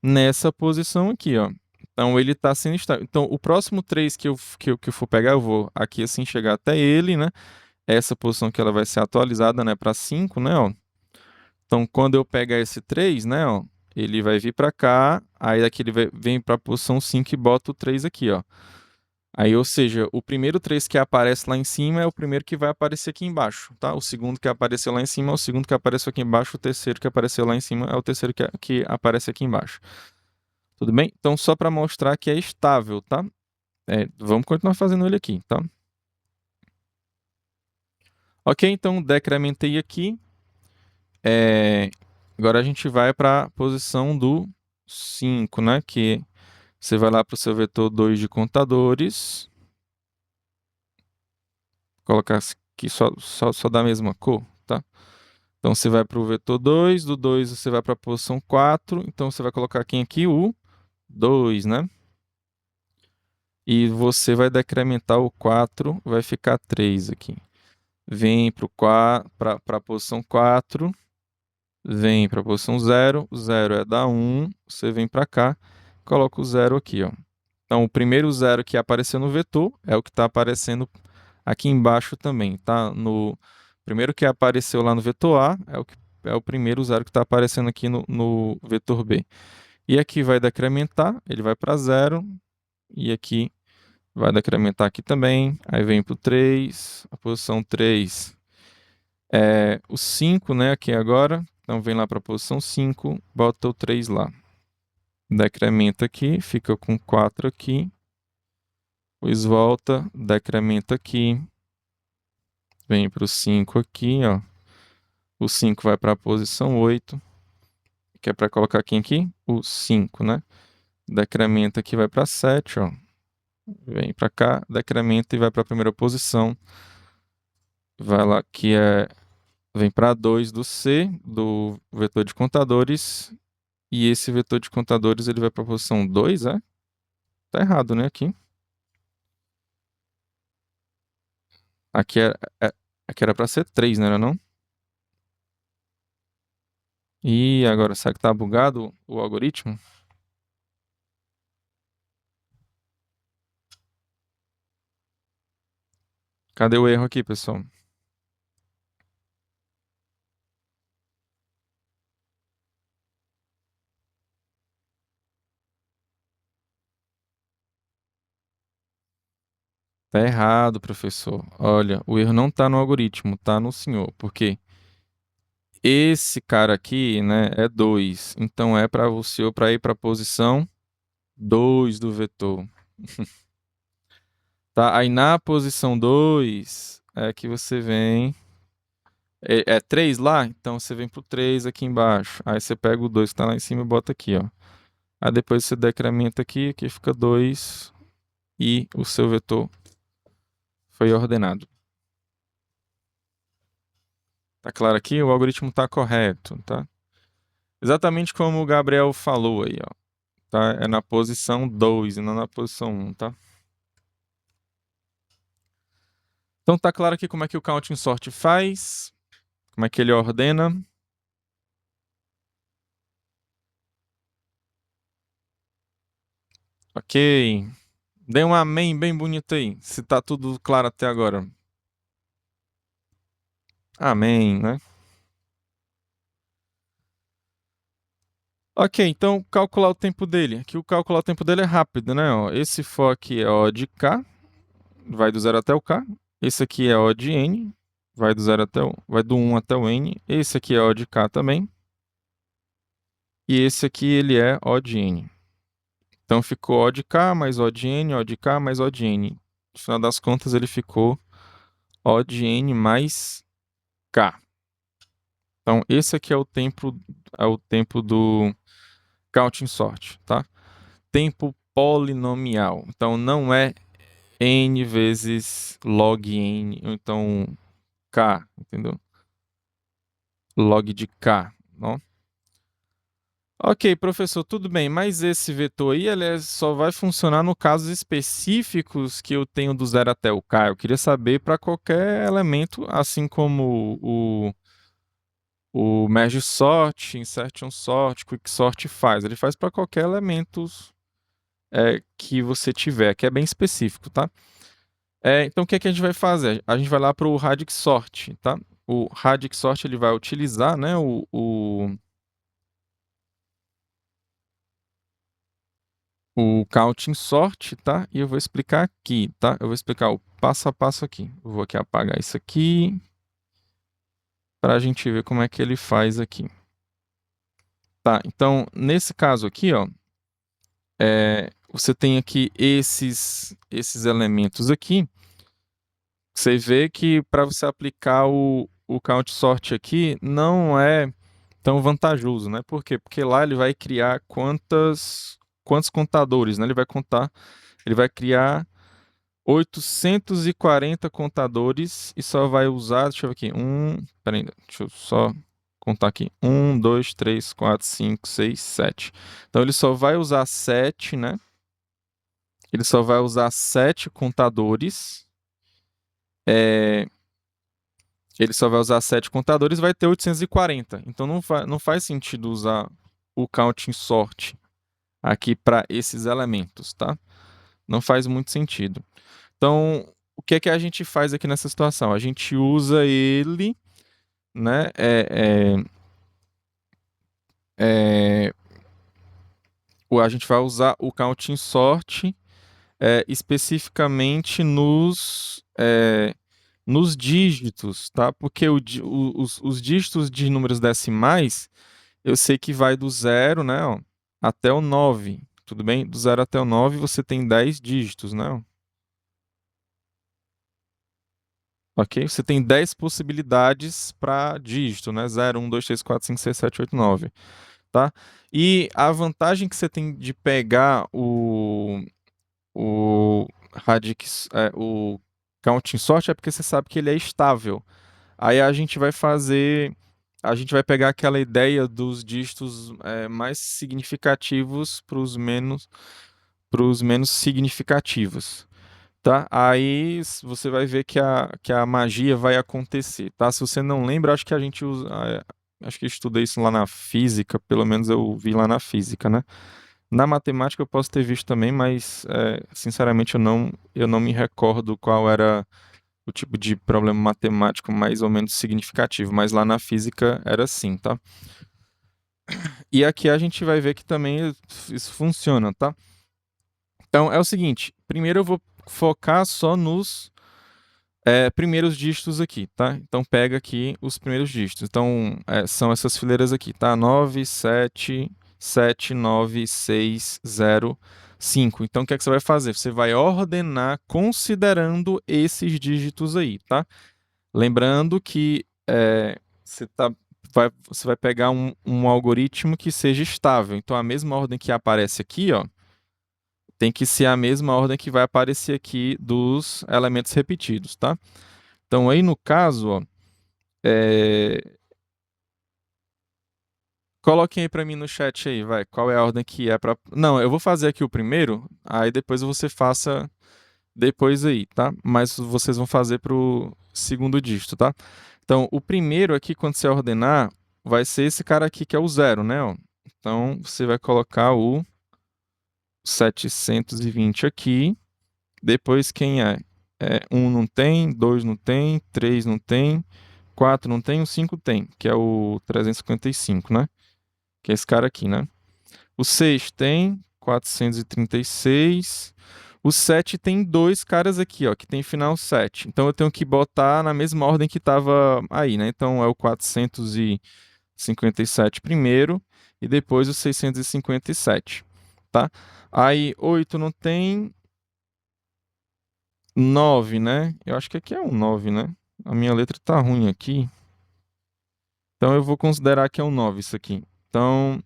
nessa posição aqui, ó. Então ele está sendo estável. Então o próximo 3 que eu for pegar, eu vou aqui assim chegar até ele, né? Essa posição que ela vai ser atualizada, né, para 5, né, ó. Então quando eu pegar esse 3, né, ó, ele vai vir para cá, aí daqui ele vem para a posição 5 e bota o 3 aqui, ó. Aí, ou seja, o primeiro 3 que aparece lá em cima é o primeiro que vai aparecer aqui embaixo, tá? O segundo que apareceu lá em cima é o segundo que apareceu aqui embaixo, o terceiro que apareceu lá em cima é o terceiro que aparece aqui embaixo. Tudo bem? Então, só para mostrar que é estável, tá? Vamos continuar fazendo ele aqui, tá? Ok, então decrementei aqui. Agora a gente vai para a posição do 5, né? Que você vai lá para o seu vetor 2 de contadores. Colocar aqui só da mesma cor, tá? Então você vai para o vetor 2, do 2 você vai para a posição 4, então você vai colocar aqui o 2, né? E você vai decrementar o 4, vai ficar 3 aqui. Vem para a posição 4, vem para a posição 0, o 0 é da 1, você vem para cá, coloca o 0 aqui, ó. Então o primeiro 0 que apareceu no vetor é o que está aparecendo aqui embaixo também, tá? No primeiro que apareceu lá no vetor A é o primeiro 0 que está aparecendo aqui no vetor B. E aqui vai decrementar, ele vai para 0, e aqui vai decrementar aqui também, aí vem para o 3, a posição 3 é o 5, né, aqui agora, então vem lá para a posição 5, bota o 3 lá. Decrementa aqui, fica com 4 aqui, Depois volta, decrementa aqui. Vem para o 5 aqui, ó. O 5 vai para a posição 8. Que é para colocar quem aqui? O 5, né? Decrementa aqui, vai para 7, ó. Vem para cá, decrementa e vai para a primeira posição. Vai lá que vem para 2 do C, do vetor de contadores. E esse vetor de contadores ele vai para a posição 2, é? Tá errado, né? Aqui aqui era para ser 3, não era não? E agora, será que tá bugado o algoritmo? Cadê o erro aqui, pessoal? Tá errado, professor. Olha, o erro não tá no algoritmo, tá no senhor. Por quê? Esse cara aqui, né, é 2. Então é para o senhor para ir para a posição 2 do vetor. Tá? Aí na posição 2 é que você vem. É 3 lá? Então você vem pro 3 aqui embaixo. Aí você pega o 2 que tá lá em cima e bota aqui, ó. Aí depois você decrementa aqui, aqui fica 2 e o seu vetor foi ordenado. Tá claro aqui? O algoritmo tá correto, tá? Exatamente como o Gabriel falou aí, ó. Tá? É na posição 2 e não na posição 1, tá? Então tá claro aqui como é que o counting sort faz, como é que ele ordena. Ok. Dê um amém bem bonito aí, se tá tudo claro até agora. Amém, né? Ok, então calcular o tempo dele. Aqui o calcular o tempo dele é rápido, né? Ó, esse for aqui é O de K, vai do 0 até o K. Esse aqui é O de N, vai do 1 até o N. Esse aqui é O de K também. E esse aqui ele é O de N. Então ficou O de K mais O de N, O de K mais O de N. No final das contas ele ficou O de N mais K. Então esse aqui é o tempo do counting sort, tá? Tempo polinomial. Então não é n vezes log n, ou então k, entendeu? Log de k, não? Ok, professor, tudo bem, mas esse vetor aí só vai funcionar no casos específicos que eu tenho do 0 até o k. Eu queria saber para qualquer elemento, assim como o merge sort, insertion sort, quick sort faz. Ele faz para qualquer elemento que você tiver, que é bem específico, tá? Então, o que é que a gente vai fazer? A gente vai lá para o radix sort, tá? O radix sort ele vai utilizar, né, o counting sort, tá? E eu vou explicar aqui, tá? Eu vou explicar o passo a passo aqui. Eu vou aqui apagar isso aqui para a gente ver como é que ele faz aqui. Tá, então, nesse caso aqui, ó, você tem aqui esses elementos aqui. Você vê que para você aplicar o count sort aqui não é tão vantajoso, né? Por quê? Porque lá ele vai criar quantos contadores, né? Ele vai criar 840 contadores e só vai usar, deixa eu ver aqui, peraí, deixa eu só contar aqui, 1, 2, 3, 4, 5, 6, 7. Então ele só vai usar 7, né? Ele só vai usar 7 contadores, é, ele só vai usar 7 contadores e vai ter 840. Então não faz sentido usar o counting sort aqui para esses elementos, tá? Não faz muito sentido. Então, o que é que a gente faz aqui nessa situação? A gente usa ele, né? A gente vai usar o counting sort especificamente nos dígitos, tá? Porque os dígitos de números decimais, eu sei que vai do 0, né, ó, até o 9, tudo bem? Do 0 até o 9 você tem 10 dígitos, né? ok? Você tem 10 possibilidades para dígito, né? 0, 1, 2, 3, 4, 5, 6, 7, 8, 9, tá? E a vantagem que você tem de pegar o Radix, o Counting Sort é porque você sabe que ele é estável. Aí a gente vai pegar aquela ideia dos dígitos mais significativos para os menos significativos, tá? Aí você vai ver que a magia vai acontecer, tá? Se você não lembra, acho que a gente usa, acho que eu estudei isso lá na física, pelo menos eu vi lá na física, né? Na matemática eu posso ter visto também, mas sinceramente eu não me recordo qual era o tipo de problema matemático mais ou menos significativo, mas lá na física era assim, tá? E aqui a gente vai ver que também isso funciona, tá? Então é o seguinte, primeiro eu vou focar só nos primeiros dígitos aqui, tá? Então pega aqui os primeiros dígitos. Então são essas fileiras aqui, tá? 9, 7, 7, 9, 6, 0, 5. Então o que é que você vai fazer? Você vai ordenar considerando esses dígitos aí, tá? Lembrando que você vai pegar um algoritmo que seja estável. Então, a mesma ordem que aparece aqui, ó, tem que ser a mesma ordem que vai aparecer aqui dos elementos repetidos, tá? Então, aí no caso, ó, é... coloquem aí para mim no chat aí, vai, qual é a ordem que é para... Não, eu vou fazer aqui o primeiro, aí depois você faça depois aí, tá? Mas vocês vão fazer pro segundo dígito, tá? Então, o primeiro aqui, quando você ordenar, vai ser esse cara aqui que é o zero, né? Ó. Então, você vai colocar o 720 aqui. Depois, quem é? 1 não tem, 2 não tem, 3 não tem, 4 não tem, o 5 tem, que é o 355, né? Que é esse cara aqui, né? O 6 tem 436. O 7 tem dois caras aqui, ó, que tem final 7. Então eu tenho que botar na mesma ordem que estava aí, né? Então é o 457 primeiro e depois o 657, tá? Aí 8 não tem, 9, né? Eu acho que aqui é um 9, né? A minha letra tá ruim aqui. Então eu vou considerar que é um 9 isso aqui. Então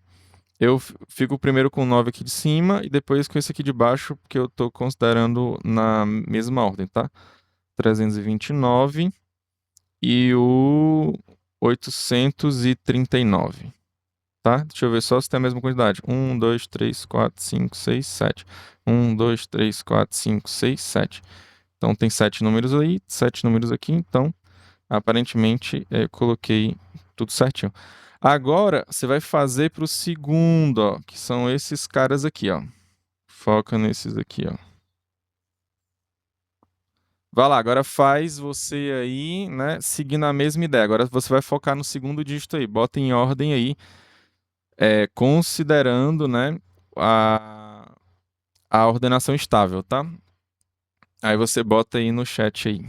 eu fico primeiro com o 9 aqui de cima e depois com esse aqui de baixo, porque eu estou considerando na mesma ordem, tá? 329 e o 839, tá? Deixa eu ver só se tem a mesma quantidade. 1, 2, 3, 4, 5, 6, 7. 1, 2, 3, 4, 5, 6, 7. Então tem 7 números aí, 7 números aqui, então aparentemente eu coloquei tudo certinho. Agora você vai fazer para o segundo, ó, que são esses caras aqui, ó. Foca nesses aqui, ó. Vai lá, agora faz você aí, né, seguindo a mesma ideia. Agora você vai focar no segundo dígito aí. Bota em ordem aí, considerando, né, a, a ordenação estável, tá? Aí você bota aí no chat aí.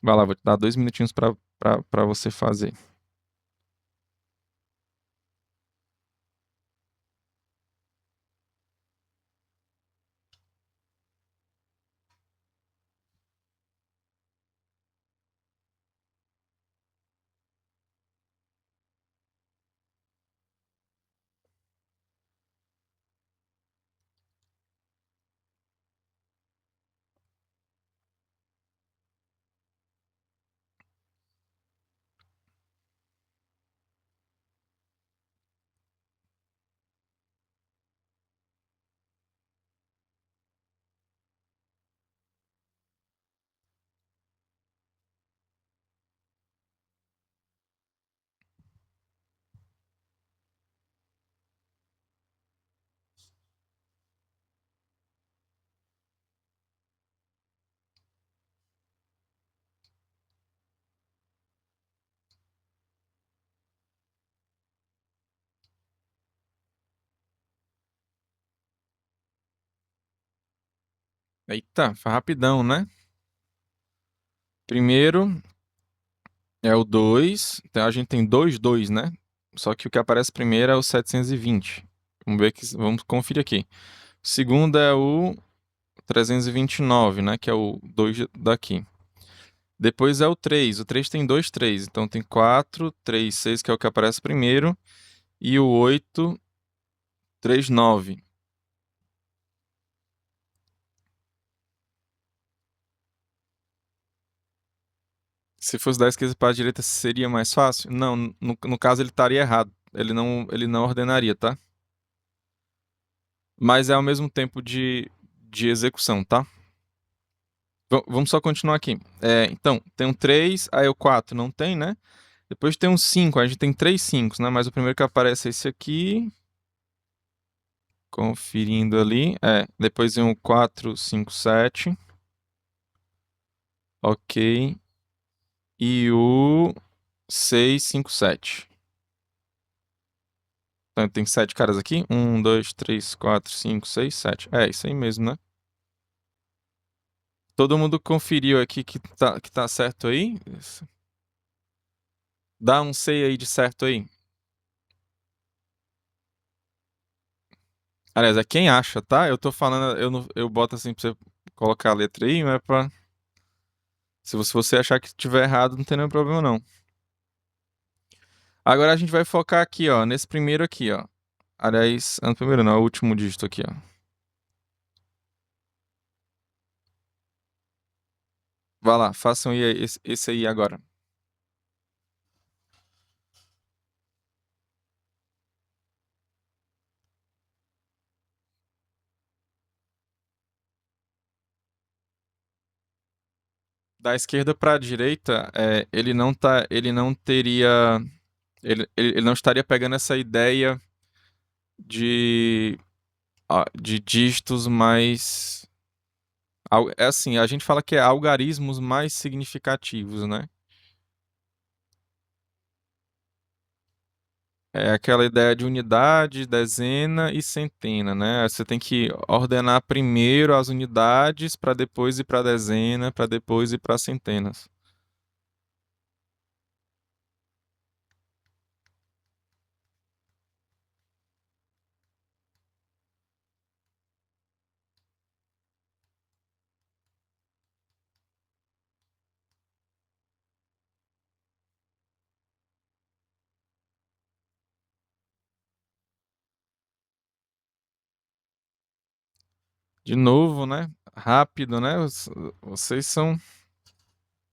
Vai lá, vou te dar 2 minutinhos para você fazer. Eita, foi rapidão, né? Primeiro é o 2. Então a gente tem dois 2, né? Só que o que aparece primeiro é o 720. Vamos conferir aqui. O segundo é o 329, né? Que é o 2 daqui. Depois é o 3. O 3 tem 2 3. Então tem 4, 3, 6, que é o que aparece primeiro. E o 8, 3, 9. Se fosse da esquerda para a direita, seria mais fácil? Não, no caso ele estaria errado. Ele não ordenaria, tá? Mas é ao mesmo tempo de execução, tá? Vamos só continuar aqui. Então, tem um 3, aí o 4 não tem, né? Depois tem um 5, a gente tem 3 5, né? Mas o primeiro que aparece é esse aqui. Conferindo ali. Depois vem o 4, 5, 7. Ok. E o 6, 5, 7. Então tem 7 caras aqui. 1, 2, 3, 4, 5, 6, 7. É isso aí mesmo, né? Todo mundo conferiu aqui que tá certo aí? Dá um sei aí de certo aí. Aliás, é quem acha, tá? Eu tô falando, eu boto assim pra você colocar a letra aí, mas pra. Se você achar que tiver errado, não tem nenhum problema, não. Agora a gente vai focar aqui, ó, nesse primeiro aqui, ó. Aliás, no primeiro não, é o último dígito aqui, ó. Vai lá, façam aí esse aí agora. Da esquerda para a direita, ele não teria, ele não estaria pegando essa ideia de, de dígitos mais, é assim, a gente fala que é algarismos mais significativos, né? É aquela ideia de unidade, dezena e centena, né? Você tem que ordenar primeiro as unidades para depois ir para dezena, para depois ir para centenas. De novo, né? Rápido, né? Vocês são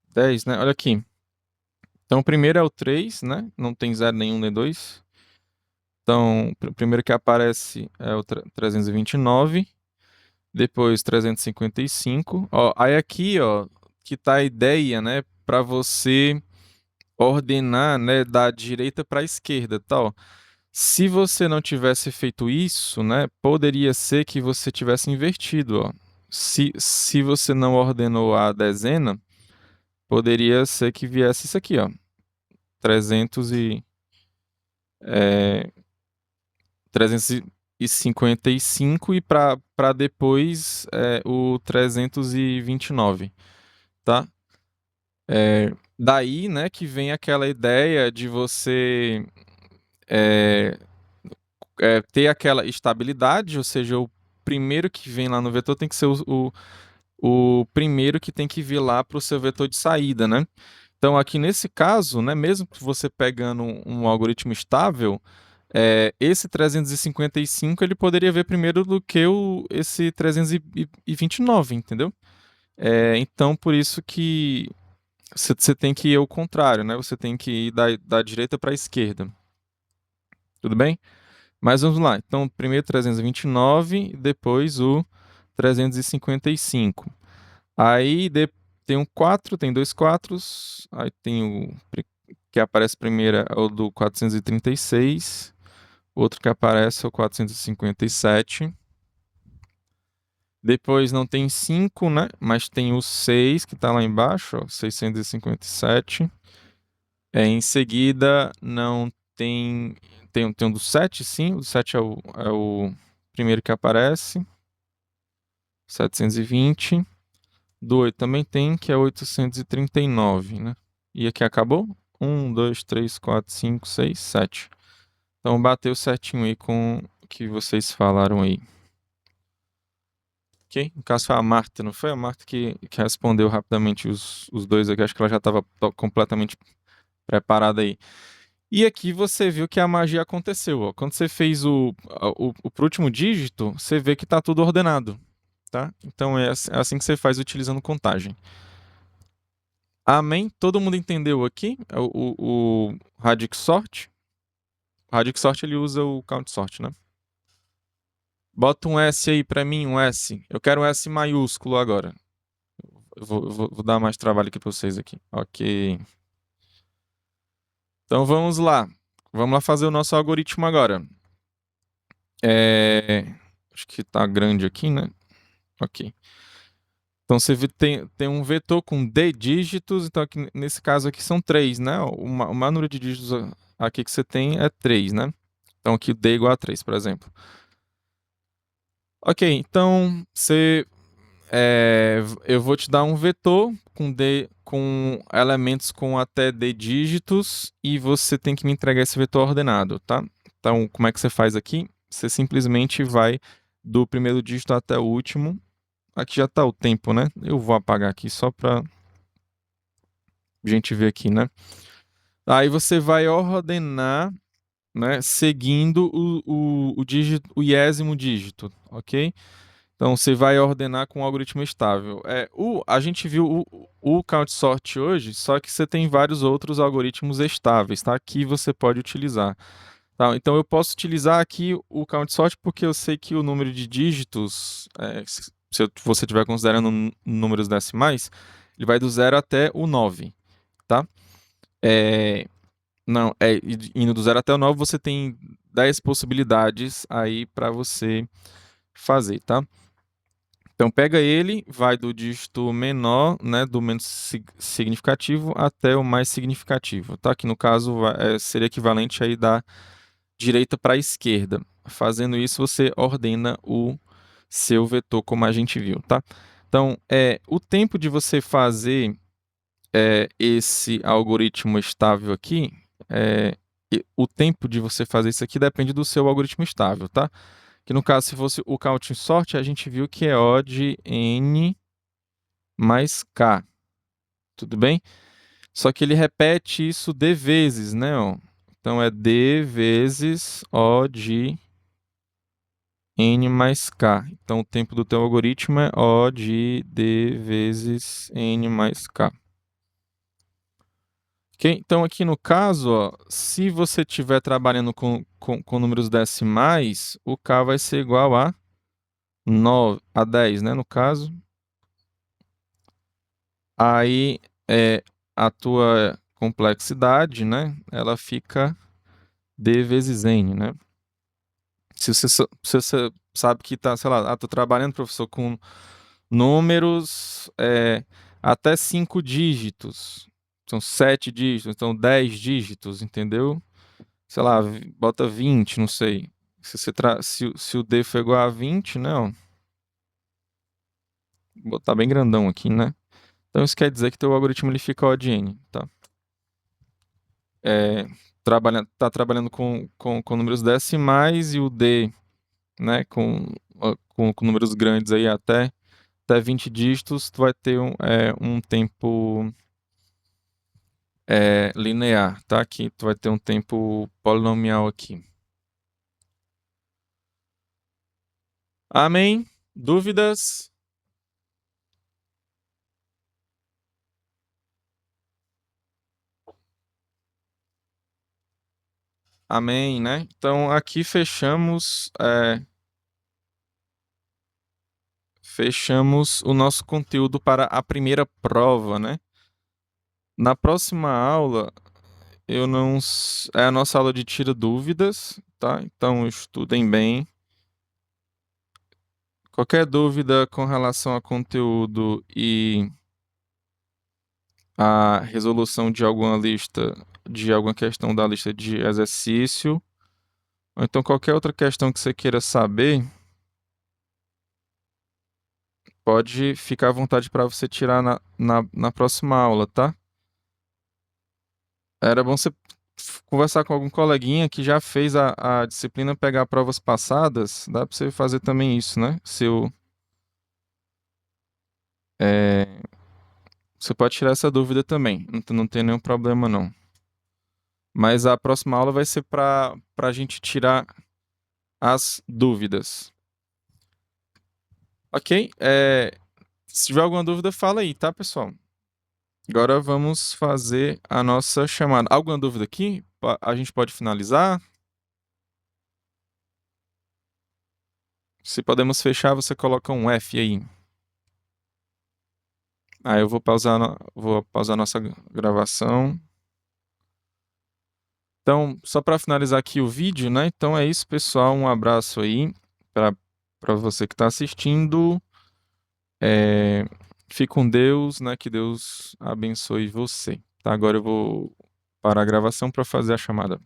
10, né? Olha aqui. Então, o primeiro é o 3, né? Não tem zero nenhum nem dois. Então, o primeiro que aparece é o 329. Depois 355. Ó, aí aqui, ó, que tá a ideia, né? Para você ordenar, né, da direita para a esquerda, tal. Se você não tivesse feito isso, né, poderia ser que você tivesse invertido, ó. Se você não ordenou a dezena, poderia ser que viesse isso aqui, ó. 300 é, 355 e para depois o 329, tá? Daí, né, que vem aquela ideia de você é, ter aquela estabilidade, ou seja, o primeiro que vem lá no vetor tem que ser o primeiro que tem que vir lá para o seu vetor de saída, né? Então, aqui nesse caso, né, mesmo que você pegando um algoritmo estável, esse 355 ele poderia ver primeiro do que esse 329, entendeu? Então, por isso que você tem que ir ao contrário, né? Você tem que ir da direita para a esquerda. Tudo bem? Mas vamos lá. Então, primeiro 329, depois o 355. Aí tem um 4, tem dois 4, aí tem que aparece primeiro é o do 436, outro que aparece é o 457. Depois não tem 5, né? Mas tem o 6 que está lá embaixo, ó, 657. Em seguida não tem. Tem um do 7, sim. O do 7 é o primeiro que aparece, 720. Do 8 também tem, que é 839, né? E aqui acabou? 1, 2, 3, 4, 5, 6, 7. Então bateu certinho aí com o que vocês falaram aí. ok? No caso foi a Marta, não foi a Marta que respondeu rapidamente os dois aqui, acho que ela já estava completamente preparada aí. E aqui você viu que a magia aconteceu, ó. Quando você fez pro último dígito, você vê que está tudo ordenado, tá? Então é assim que você faz utilizando contagem. Amém? Todo mundo entendeu aqui o Radic Sort? O Radic Sort ele usa o Count Sort, né? Bota um S aí pra mim, um S. Eu quero um S maiúsculo agora. Eu vou dar mais trabalho aqui pra vocês aqui. Ok. Então vamos lá. Vamos lá fazer o nosso algoritmo agora. Acho que tá grande aqui, né? Ok. Então você tem um vetor com D dígitos, então aqui, nesse caso aqui são 3, né? O maior número de dígitos aqui que você tem é 3, né? Então aqui o D é igual a 3, por exemplo. Ok, então eu vou te dar um vetor com elementos com até D dígitos e você tem que me entregar esse vetor ordenado, tá? Então, como é que você faz aqui? Você simplesmente vai do primeiro dígito até o último. Aqui já está o tempo, né? Eu vou apagar aqui só para a gente ver aqui, né? Aí você vai ordenar, né? Seguindo o iésimo dígito, ok? Então você vai ordenar com um algoritmo estável. A gente viu o count sort hoje, só que você tem vários outros algoritmos estáveis, tá? Que você pode utilizar. Tá? Então eu posso utilizar aqui o count sort porque eu sei que o número de dígitos, você estiver considerando números decimais, ele vai do 0 até o 9, tá? Não, indo do 0 até o 9, você tem 10 possibilidades aí para você fazer, tá? Então pega ele, vai do dígito menor, né, do menos significativo até o mais significativo, tá? Que no caso seria equivalente aí da direita para a esquerda. Fazendo isso, você ordena o seu vetor como a gente viu, tá? Então, o tempo de você fazer esse algoritmo estável aqui, o tempo de você fazer isso aqui depende do seu algoritmo estável, tá? Que no caso, se fosse o counting sort, a gente viu que é O de N mais K, tudo bem? Só que ele repete isso D vezes, né? Ó? Então é D vezes O de N mais K. Então o tempo do teu algoritmo é O de D vezes N mais K. Ok? Então aqui no caso, ó, se você estiver trabalhando com números decimais, o K vai ser igual a 9, a 10, né? No caso. Aí a tua complexidade, né? Ela fica D vezes N, né? Se você sabe que tá, sei lá, tô trabalhando, professor, com números até 5 dígitos. São 7 dígitos, então 10 dígitos, entendeu? Sei lá, bota 20, não sei. Se o D for igual a 20, né? Ó, vou botar bem grandão aqui, né? Então isso quer dizer que teu algoritmo ele fica O de N, tá? Tá trabalhando com números decimais e o D, né, com números grandes aí até 20 dígitos, tu vai ter um tempo linear, tá? Aqui tu vai ter um tempo polinomial aqui. Amém? Dúvidas? Amém, né? Então aqui fechamos o nosso conteúdo para a primeira prova, né? Na próxima aula, eu não. É a nossa aula de tira dúvidas, tá? Então estudem bem. Qualquer dúvida com relação a conteúdo e a resolução de alguma lista, de alguma questão da lista de exercício, ou então qualquer outra questão que você queira saber, pode ficar à vontade para você tirar na próxima aula, tá? Era bom você conversar com algum coleguinha que já fez a disciplina pegar provas passadas, dá para você fazer também isso, né? Você pode tirar essa dúvida também, não tem nenhum problema não. Mas a próxima aula vai ser para a gente tirar as dúvidas. Ok? Se tiver alguma dúvida, fala aí, tá, pessoal? Agora vamos fazer a nossa chamada. Alguma dúvida aqui? A gente pode finalizar? Se podemos fechar, você coloca um F aí. Aí eu vou pausar, vou pausar nossa gravação. Então, só para finalizar aqui o vídeo, né? Então é isso, pessoal. Um abraço aí para você que está assistindo. Fique com Deus, né? Que Deus abençoe você. Tá? Agora eu vou parar a gravação para fazer a chamada.